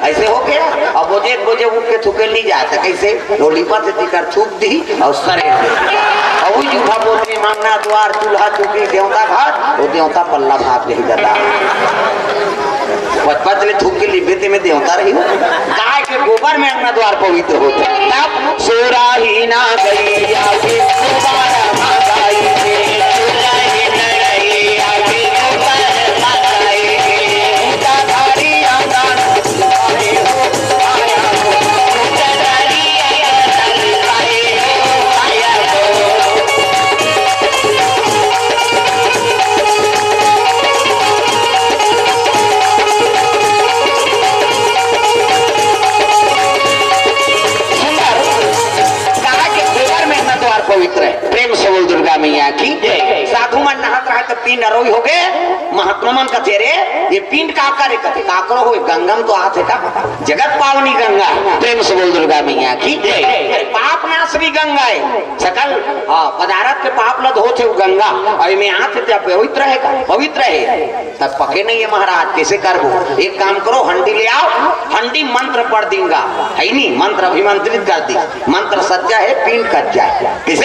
ऐसे हो गया। और बोझे बोझे उठ के थूके नहीं जाता, कैसे लोलीपा से टिकर थूक दी और सरे और वही जूठा बोलते मांगना द्वार चूल्हा चुकी देवता घाट, वो देवता पल्ला भाग नहीं जाता। पचपच ले थूक के लिबेते में देवता रही हो, गाय के गोबर में अंगना द्वार पवित्र होता, तब सोरा ही ना गई आगे दोबारा मंगाई थे, सोरा ही ना गई आगे दोबारा मंगाई थे, उतारी आंगन आए हो आया हो, उतारी आंगन आए हो आया हो। पवित्र है, प्रेम से बोल दुर्गा मैया की जय। साधु मन नहात रहे तो पिंड अरोई हो गए, महात्मा मन कथे रे ये पिंड का करे कथे काकरो हो, गंगम तो आते का जगत पावनी गंगा, प्रेम से बोल दुर्गा मैया की जय। पाप नाशनी गंगा है, सकल पदार्थ के पाप लद होते वो गंगा, और में आते तब पवित्र है, पवित्र है तब पके नहीं है महाराज। कैसे करबो, एक काम करो हंडी ले आओ, हंडी मंत्र पढ़ देंगा है नहीं, मंत्र अभिमंत्रित कर दी, मंत्र सच्चा है पिंड कट जाए। किसे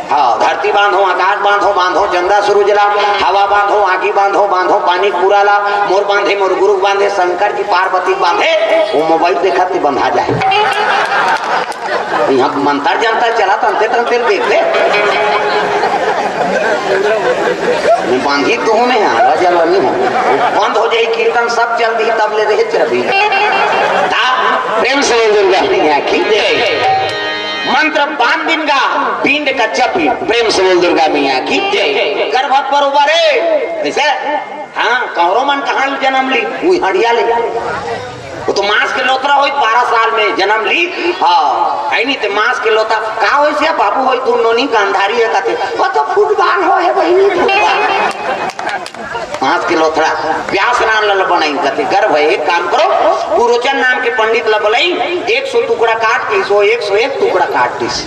हाँ धरती बांधो आकाश बांधो, बांधो चंदा सूरज ला, हवा बांधो आगी बांधो, बांधो पानी पूरा ला, मोर बांधे मोर गुरु बांधे, शंकर जी पार्वती बांधे, वो मोबाइल देखा तो बंधा जाए। यहाँ मंत्र जनता चला तंते तंते देख ले मैं बांधी तो हूँ मैं हवा जलवा नहीं हूँ, बंद हो जाए कीर्तन सब चल दी तब ले रहे चल दी। प्रेम से दुर्गा मैया की जय। मंत्र बांध देंगा पिंड कच्चा पिंड, प्रेम से बोल दुर्गा मैया की जय। गर्भवत पर उबर जैसे हाँ कौरो मन कहाँ जन्म ली वही हड़िया ले, वो तो मांस के लोतरा हो 12 साल में जन्म ली, हाँ है नहीं तो मांस के लोता का हो से बाबू हो तुम नोनी गांधारी है कहते वो तो फुटबॉल हो है वही मांस के लोथड़ा व्यास नाम लल बनाई कहते गर्भ है। एक काम करो पुरोचन नाम के पंडित लबलाई 100 टुकड़ा काट के 101 टुकड़ा काट दिस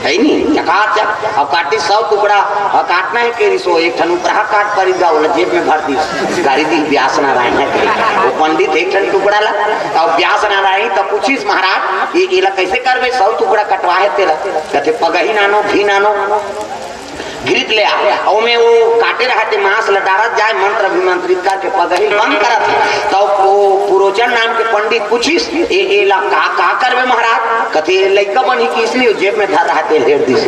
है नहीं चकाच अब काटी 100 टुकड़ा काटना है के 101 ठन उपरा काट पड़ी जाओ जेब में भर दी गाड़ी दी व्यास नारायण है वो पंडित 1 ठन टुकड़ा ला और व्यास नारायण तब पूछिस महाराज ये इला कैसे करबे 100 टुकड़ा कटवाए तेरा कहते पगही नानो घी नानो गिरित ले आ में वो काटे रहते मांस लटारत जाए मंत्र अभिमंत्रित करके पगही बंद करत तो वो पुरोचन नाम के पंडित पूछिस ए ला का करबे महाराज कथे लइका बनी की इसलिए जेब में धर रहते हेर दिस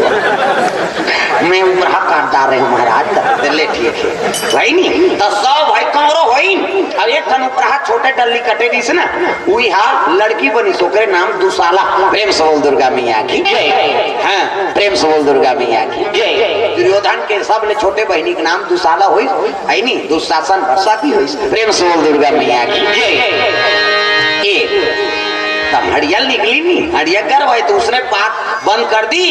मैं ऊपर हाथ काट डाल रहे महाराज ले ठीक है भाई नहीं तो सब भाई कमरो होई अब एक ठन ऊपर हाथ छोटे डल्ली कटे दिस ना वही हां लड़की बनी सोकरे नाम दुसाला प्रेम से बोल दुर्गा मैया की जय। हां प्रेम से बोल दुर्गा मैया की जय। दुर्योधन के सब ले छोटे बहनी के नाम दुसाला हुई है नहीं दुशासन वर्षा की हुई प्रेम से बोल दुर्गा मैया की जय। तब हड़ियल निकली नहीं हड़िया कर भाई तो उसने बात बंद कर दी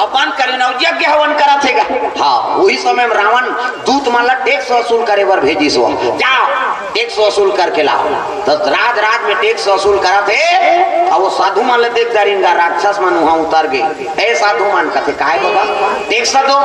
अब बंद करे ना यज्ञ हवन करा थेगा हाँ वही समय में रावण दूत माला टैक्स वसूल करे बर भेजी सो जाओ टैक्स वसूल करके लाओ तो राज में टैक्स वसूल करा थे और वो साधु मान देख दारिंगा राक्षस मन वहां उतर गए ए साधु मान कथे काहे बाबा टैक्स दो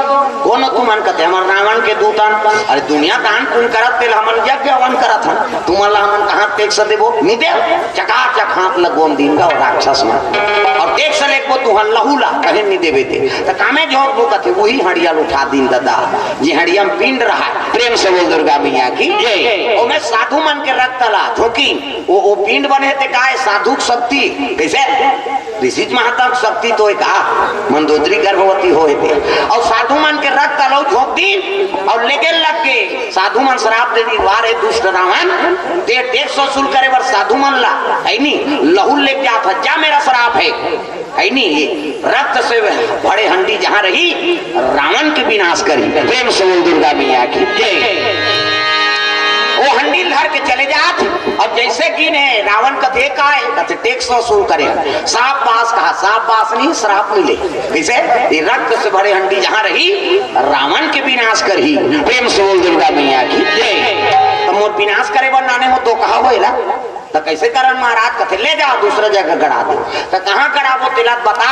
कौन तू मान कथे हमर रावण के दूतन अरे दुनिया दान पुण्य करत तेल हमन यज्ञ हवन करत हन तुमला हमन कहां टैक्स देबो नहीं दे चकाचक हाथ लगोन दिन का राक्षस में और टैक्स लेको तू लहूला कहे नहीं देबे थे तो कामे झोंक वो कथे वही हड़ियाल उठा दिन दादा ये हड़िया में पिंड रहा प्रेम से बोल दुर्गा मैया की जय। ओ मैं साधु मन के रक्तला झोंकी वो पिंड बने थे का साधुक शक्ति कैसे ऋषि महात्मा शक्ति तो एक मंदोदरी गर्भवती होए थे और साधु मन के रक्त तलो झोंक दी और लेके लग के साधु मन शराब दे दी वारे दुष्ट रावण ते टैक्स टैक्स वसूल करे बर साधु मन ला है नी लहू लेके जात जा मेरा श्राप है नी रक्त से भरे हंडी जहाँ रही रावण के विनाश करी। प्रेम से बोल दुर्गा मैया की जय। वो हंडी धर के चले जात। अब जैसे कि ने रावण कथे का है कथे टैक्स वसूल करे साफ बास कहा साफ बास नहीं श्राप मिले कैसे ये रक्त से भरे हंडी जहाँ रही रावण के विनाश करी। प्रेम से बोल दुर्गा मैया की जय। तो मोर विनाश करे बर नाने में तो कहा होएला तो कैसे करन महाराज कथे ले जाओ दूसरा जगह गड़ा दो। तो कहाँ गड़ाबो तिलक बता।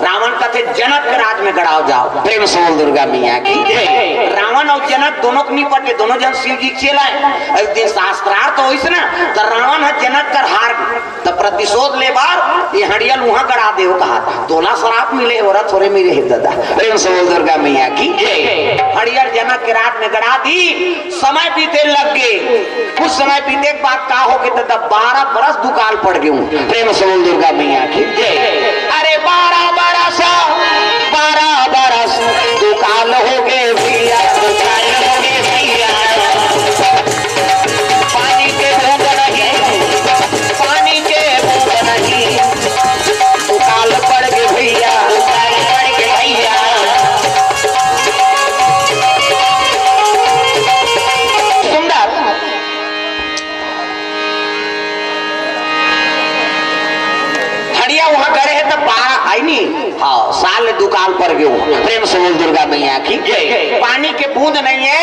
रावण कथे जनक के राज में गड़ाओ जाओ। प्रेम से बोल दुर्गा मैया की जय। रावण और जनक दोनों को निपट के दोनों जन शिव जी चलाए। एक दिन शास्त्रार्थ तो होइस ना तो रावण है जनक कर हार तो प्रतिशोध ले बार ये हड़ियल वहां गड़ा दे कहा तोला श्राप मिले और थोड़े मेरे हे दादा। प्रेम से बोल दुर्गा मैया की जय। हड़ियल जनक के राज में गड़ा दी। समय बीते लग गए। कुछ समय बीते के बाद का हो गए तो 12 बरस दुकाल पड़ गए। प्रेम से बोल दुर्गा मैया की जय। अरे 12 बरस दुकाल हो गए भैया दुकाल हो गए भैया। पानी के बूंद नहीं दुकाल पड़ गए भैया दुकाल पड़ गए भैया। सुंदर हड़िया वहां गए है तो 12 आई नहीं हाँ साल दुकाल पर गए। प्रेम से बोल दुर्गा मैया की जय। पानी के बूंद नहीं है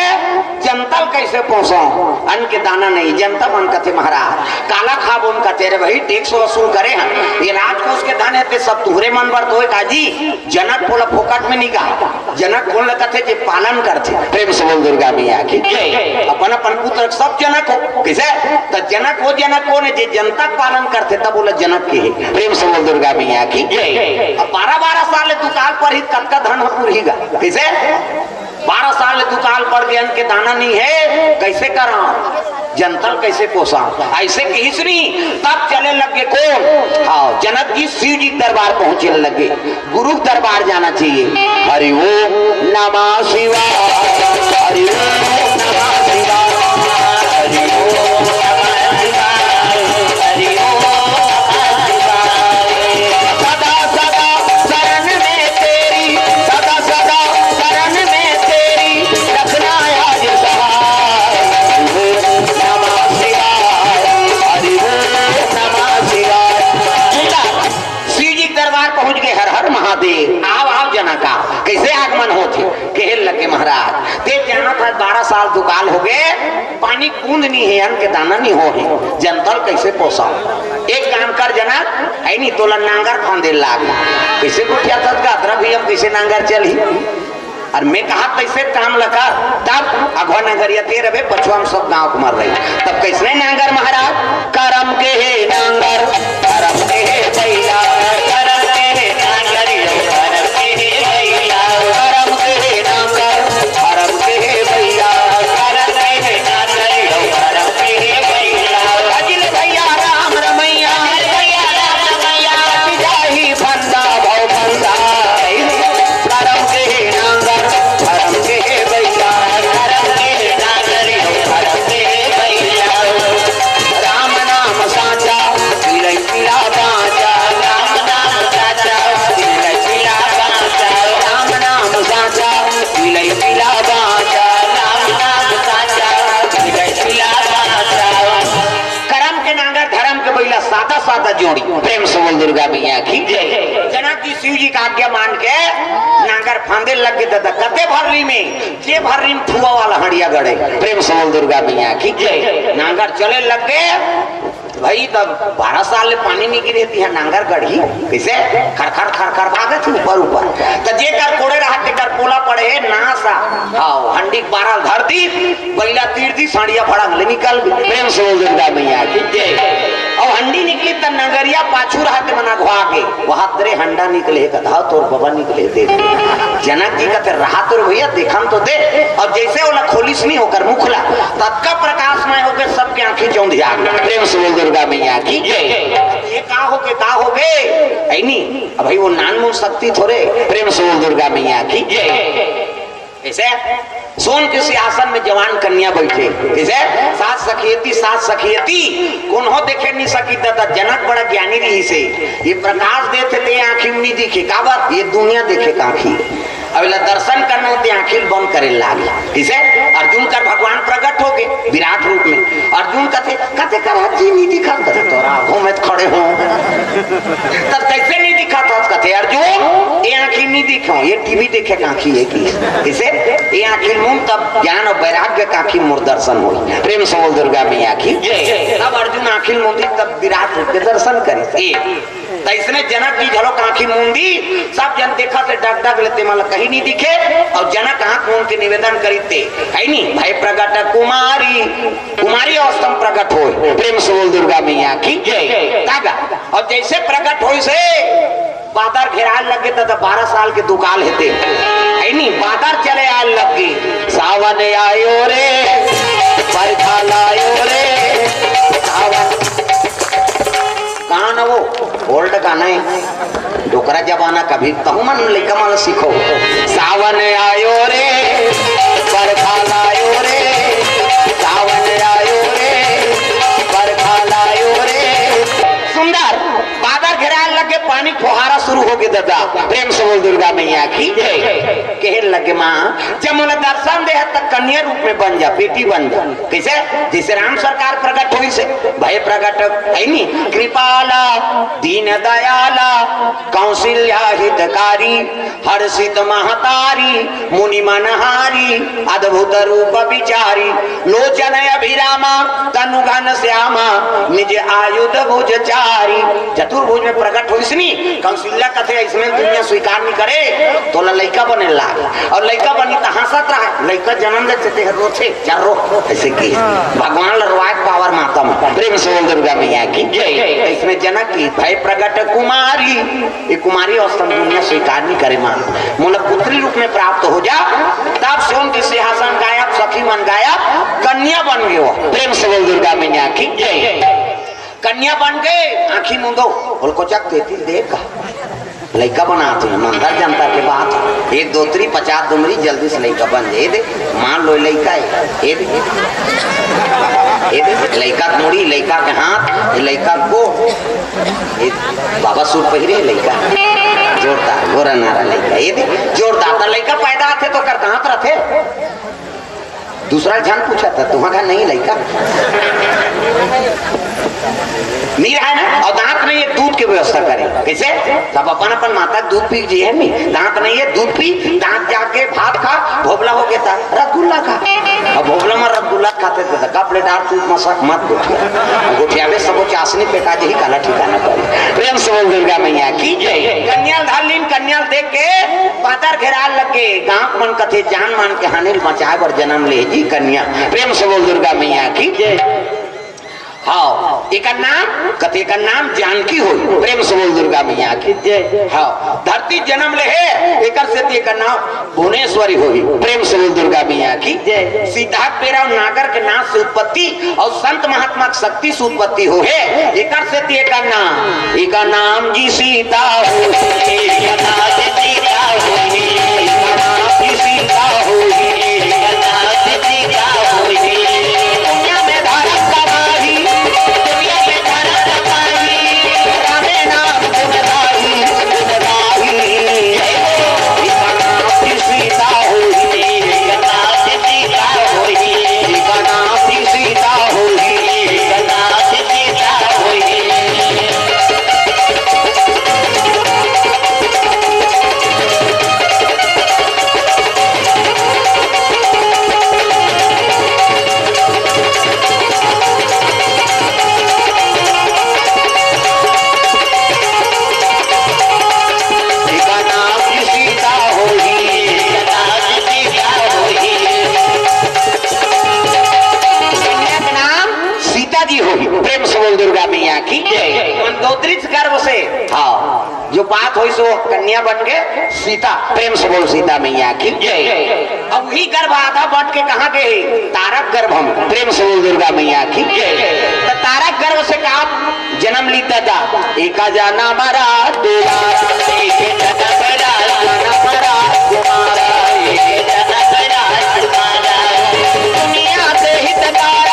जनतल कैसे पहुंचाओ अन्न के दाना नहीं जनता मन कथे महाराज काला खाब उनका तेरे भाई टैक्स वसूल करे हैं ये राजकोष के धन है सब तुहरे मन बर तो काजी जनक बोला फोकट में नहीं कहा जनक बोल कथे जे पालन करते। प्रेम से बोल दुर्गा मैया की जय। अपन अपन पुत्र सब जनक हो कैसे तो जनक हो ने जे जनता पालन करते तब बोला जनक के है। प्रेम से बोल दुर्गा मैया की जय। 12 साल दुकाल पर ही कब का धन पूरीगा कैसे 12 साल दुकाल पर भी अन्न के दाना नहीं है कैसे करा जनतल कैसे पोसा ऐसे कहीं नहीं। तब चले लगे कौन हाँ जनक जी शिव जी दरबार पहुंचे लगे। गुरु दरबार जाना चाहिए। हरि ओम नमः शिवाय हरि ओम नमः शिवाय हरि ओम नमः शिवाय हरि ओम का कैसे आगमन होते कहे लगे महाराज ते जाना था 12 साल दुकाल हो गए पानी बूंद नहीं है अन्न के दाना नहीं हो है जनतल कैसे पोसाओ। एक काम कर जनक है नहीं तोला नांगर फांदे लाग कैसे गोठिया तक का अदरा भी हम कैसे नांगर चली और मैं कहा कैसे काम लगा तब अगवा नगरिया तेरे रहे पछुआ हम सब गांव को मर रही तब कैसे नांगर महाराज करम के है नांगर करम के है भैया करम के है नांगर सादा जोड़ी। प्रेम से बोल दुर्गा मैया की जय। जनक जी शिव जी का आज्ञा मान के नांगर फांदे लग गए दादा कते भर्री में जे भर्री में फुआ वाला हड़िया गड़े। प्रेम से बोल दुर्गा मैया की जय। नांगर चले लग गए भाई तब 12 साल पानी नहीं गिरी थी नांगर गढ़ी कैसे खरखर खरखर भागे थी ऊपर ऊपर तो जे कर कोड़े रहा के कर पोला पड़े नासा हाँ हंडी 12 धर दी बैला तीर दी साड़िया फड़ंग ले निकल गई। प्रेम से बोल दुर्गा मैया की जय। और हंडी निकली तब नगरिया पाछू रहा के मना घुआ के वहां तेरे हंडा निकले कथा तोर बाबा निकले दे जनक जी का रहा तोर भैया देखम तो दे और जैसे वाला खोलिस नहीं होकर मुखला तब का प्रकाशमय होकर सबके आंखें चौंधिया। प्रेम से बोल दुर्गा मैया की जय। ये का हो गए ऐनी अब भाई वो नानमूल शक्ति थोड़े। प्रेम से बोल दुर्गा मैया की जय। ऐसे सोन के सिंहासन में जवान कन्या बैठे ऐसे सात सखी एती साथ सखियती कौन हो देखे नहीं सकी दादा जनक बड़ा ज्ञानी रही से ये प्रकाश देते थे आंखी नहीं दिखे का बात ये दुनिया देखे का आंखी अबला दर्शन करना होते आंखिल बंद करे लागे किसे अर्जुन कर भगवान प्रकट हो गए विराट रूप में अर्जुन कथे कथे कर हाथी नहीं दिखा तोरा आंखों में खड़े हो तब कैसे नहीं दिखा था कथे अर्जुन ये आंखी नहीं दिखो ये टीवी देखे कांखी है की इसे ये आंखी मुंह तब ज्ञान और वैराग्य का आंखी मूर दर्शन हो प्रेम से बोल दुर्गा मैया की तब अर्जुन आंखी मुंदी तब विराट रूप के दर्शन करे तो इसने जनक की झलक आंखी मूंदी सब जन देखा से डग डग लेते मतलब कहीं नहीं दिखे और जनक आंख मूंद के निवेदन करीते है नहीं भाई प्रकट कुमारी कुमारी अवस्था प्रकट हो प्रेम से बोल दुर्गा मैया की तागा और जैसे प्रकट हो से बादर घेराल लगे तो 12 साल के दुकाल हेते है नहीं बादर चले आल लगे सावन आयो रे बरखा लायो रे सावन गाना वो ओल्ड गाना है डोकरा जमाना कभी कहूँ मन लेकर मन सीखो सावन आयो रे बरखा लायो रे सावन आयो रे बरखा लायो रे सुंदर बादल घेराल लगे पानी फुहारा शुरू हो गया दादा प्रेम से बोल दुर्गा मैया की कहे लगे माँ जब मुझे दर्शन दे तक कन्या रूप में बन जा बेटी बन जा कैसे जैसे राम सरकार प्रकट हुई से भय प्रकट है नहीं कृपाला दीन दयाला कौशल्या हितकारी हर्षित महतारी मुनि मनहारी अद्भुत रूप विचारी लोचन अभिरामा तनु घन श्यामा निज आयुध भुज चारी चतुर्भुज में प्रकट हुई कौशल्या कथे इसमें दुनिया स्वीकार नहीं करे तो लड़का बने लाग और लड़का बनी तो हंसत रहा लड़का जन्म देते रोते चारो ऐसे की भगवान लरवाए पावर माता में प्रेम से बोल दुर्गा मैया की इसमें जनक की भय प्रकट कुमारी ये कुमारी अवस्था दुनिया स्वीकार नहीं करे मां मोला पुत्री रूप में प्राप्त हो जा तब सोन की सिंहासन गायब सखी मन गायब कन्या बन गए प्रेम से बोल दुर्गा मैया की कन्या बन गए आंखी मुंदो बोल को चक देती देख लड़का बनाते हैं मंदिर जनता के बात एक दोतरी 50 दुमरी जल्दी से लड़का बन जाए दे मान लो लड़का है लड़का मुड़ी लड़का के हाथ लड़का को बाबा सूट पहिरे लड़का जोरदार गोरा नारा लड़का ये जोरदार लड़का पैदा आते तो कर हाथ रखे दूसरा जान पूछा था तुम्हारा नहीं लड़का नहीं रहा ना और दांत नहीं है दूध की व्यवस्था करें कैसे सब अपन अपन माता दूध पी जी है नहीं दांत नहीं है दूध पी दांत जाके भात खा भोबला हो गया था रसगुल्ला खा और भोबला में रसगुल्ला खाते थे कपड़े डाल तू मसक मत गोठिया में सब चाशनी पे का ही काला ठिकाना पर प्रेम से बोल दुर्गा मैया की कन्या धालीन कन्या देख के पातर घेराल लगे गांव मन कथे जान मान के हानिल मचाए पर जन्म ले जी कन्या प्रेम से बोल दुर्गा मैया की हाँ एक नाम जानकी हो प्रेम से बोल दुर्गा मैया की हाँ धरती जन्म ले है एक से नाम भुवनेश्वरी हो प्रेम से बोल दुर्गा मैया की सीधा पेरा नागर के नाम से उत्पत्ति और संत महात्मा की शक्ति से उत्पत्ति हो है एक नाम जी सीता हो सीता हो जो बात हुई सो कन्या बन के सीता प्रेम से बोल सीता मैया की अब वही गर्भ आधा बट के कहा गए तारक गर्भ हम प्रेम से बोल दुर्गा मैया की तो तारक गर्भ से कहा जन्म ली दादा एक जाना मरा दुनिया से हित तारा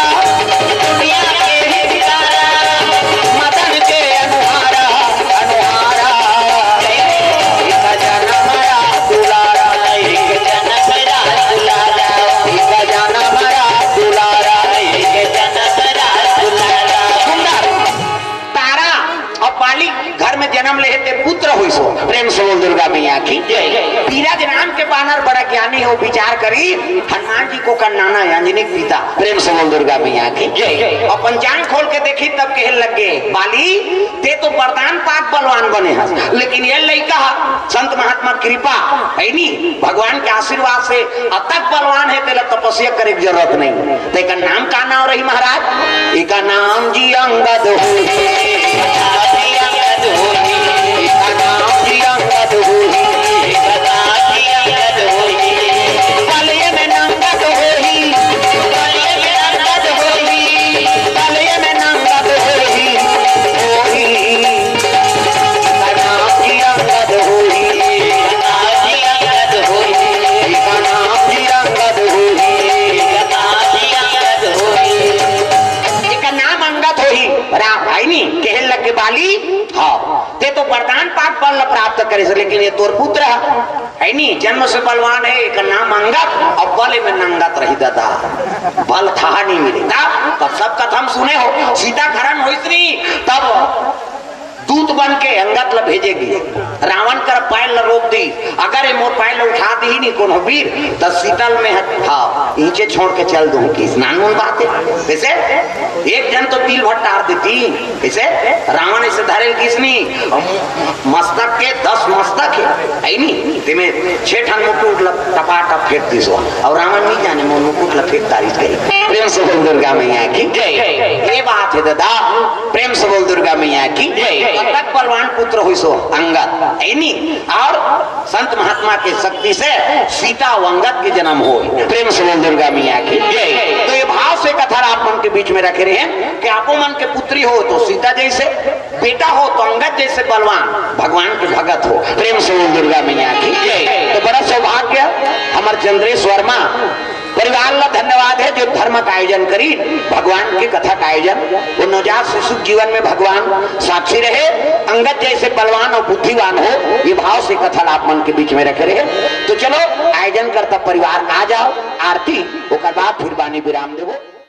हुई सो। प्रेम से बोल दुर्गा मैया की जय। बीरज नाम के बानर बड़ा ज्ञानी हो, विचार करी हनुमान जी को करनाना अंजनी पिता। प्रेम से बोल दुर्गा मैया की जय। और पंचांग खोल के देखी तब कहे लगे बाली ते तो वरदान पाक बलवान बने हैं, लेकिन ये लड़का संत महात्मा कृपा है नी, भगवान के आशीर्वाद से अतक बलवान है, तेरा तपस्या करे की जरूरत नहीं। तेका नाम का नाम रही महाराज, इका नाम जी अंगद हो, बाली हाँ ते तो वरदान पाक बल प्राप्त करे, लेकिन ये तोर पुत्र है नी, जन्म से बलवान है, एक नाम अंगद और बल में नंगत रही दादा, बल था नहीं मिले। तब सब कथा हम सुने हो, सीता खरन हो तब दूत बन के अंगद ला भेजेगी, रावण कर पैर ला रोक दी, अगर ये मोर पैर ला उठा दी ही नहीं कोनो वीर तो शीतल में हाँ नीचे छोड़ के चल दूं की स्नान मूल बात है। वैसे एक जन तो तिल भट्ट टार देती, कैसे रावण ऐसे धरे किसनी मस्तक के 10 मस्तक है नी, तेमें 6 ठन मुकुट टपाटप फेंक दी सो, और रावण नहीं जाने मोर मुकुट ला फेंक तारीफ गई। प्रेम से बोल दुर्गा मैया की जय। ये बात है दादा, प्रेम से बोल दुर्गा मैया की जय। तक बलवान पुत्र हुई सो अंगद ऐनी, और संत महात्मा के शक्ति से सीता व अंगद के जन्म हो। प्रेम से बोल दुर्गा मैया की जय। तो ये भाव से कथा आप मन के बीच में रखे रहे हैं कि आपो मन के पुत्री हो तो सीता जैसे, बेटा हो तो अंगद जैसे बलवान भगवान के भगत हो। प्रेम से बोल दुर्गा मैया की जय। तो बड़ा सौभाग्य हमारे चंद्रेश वर्मा परिवार ला धन्यवाद है जो धर्म का आयोजन करी, भगवान की कथा का आयोजन, वो नवजात शिशु जीवन में भगवान साक्षी रहे, अंगद जैसे बलवान और बुद्धिवान हो, ये भाव से कथा आप मन के बीच में रखे रहे। तो चलो आयोजन करता परिवार आ जाओ, आरती ओकर बाद फिर बानी विराम देवो।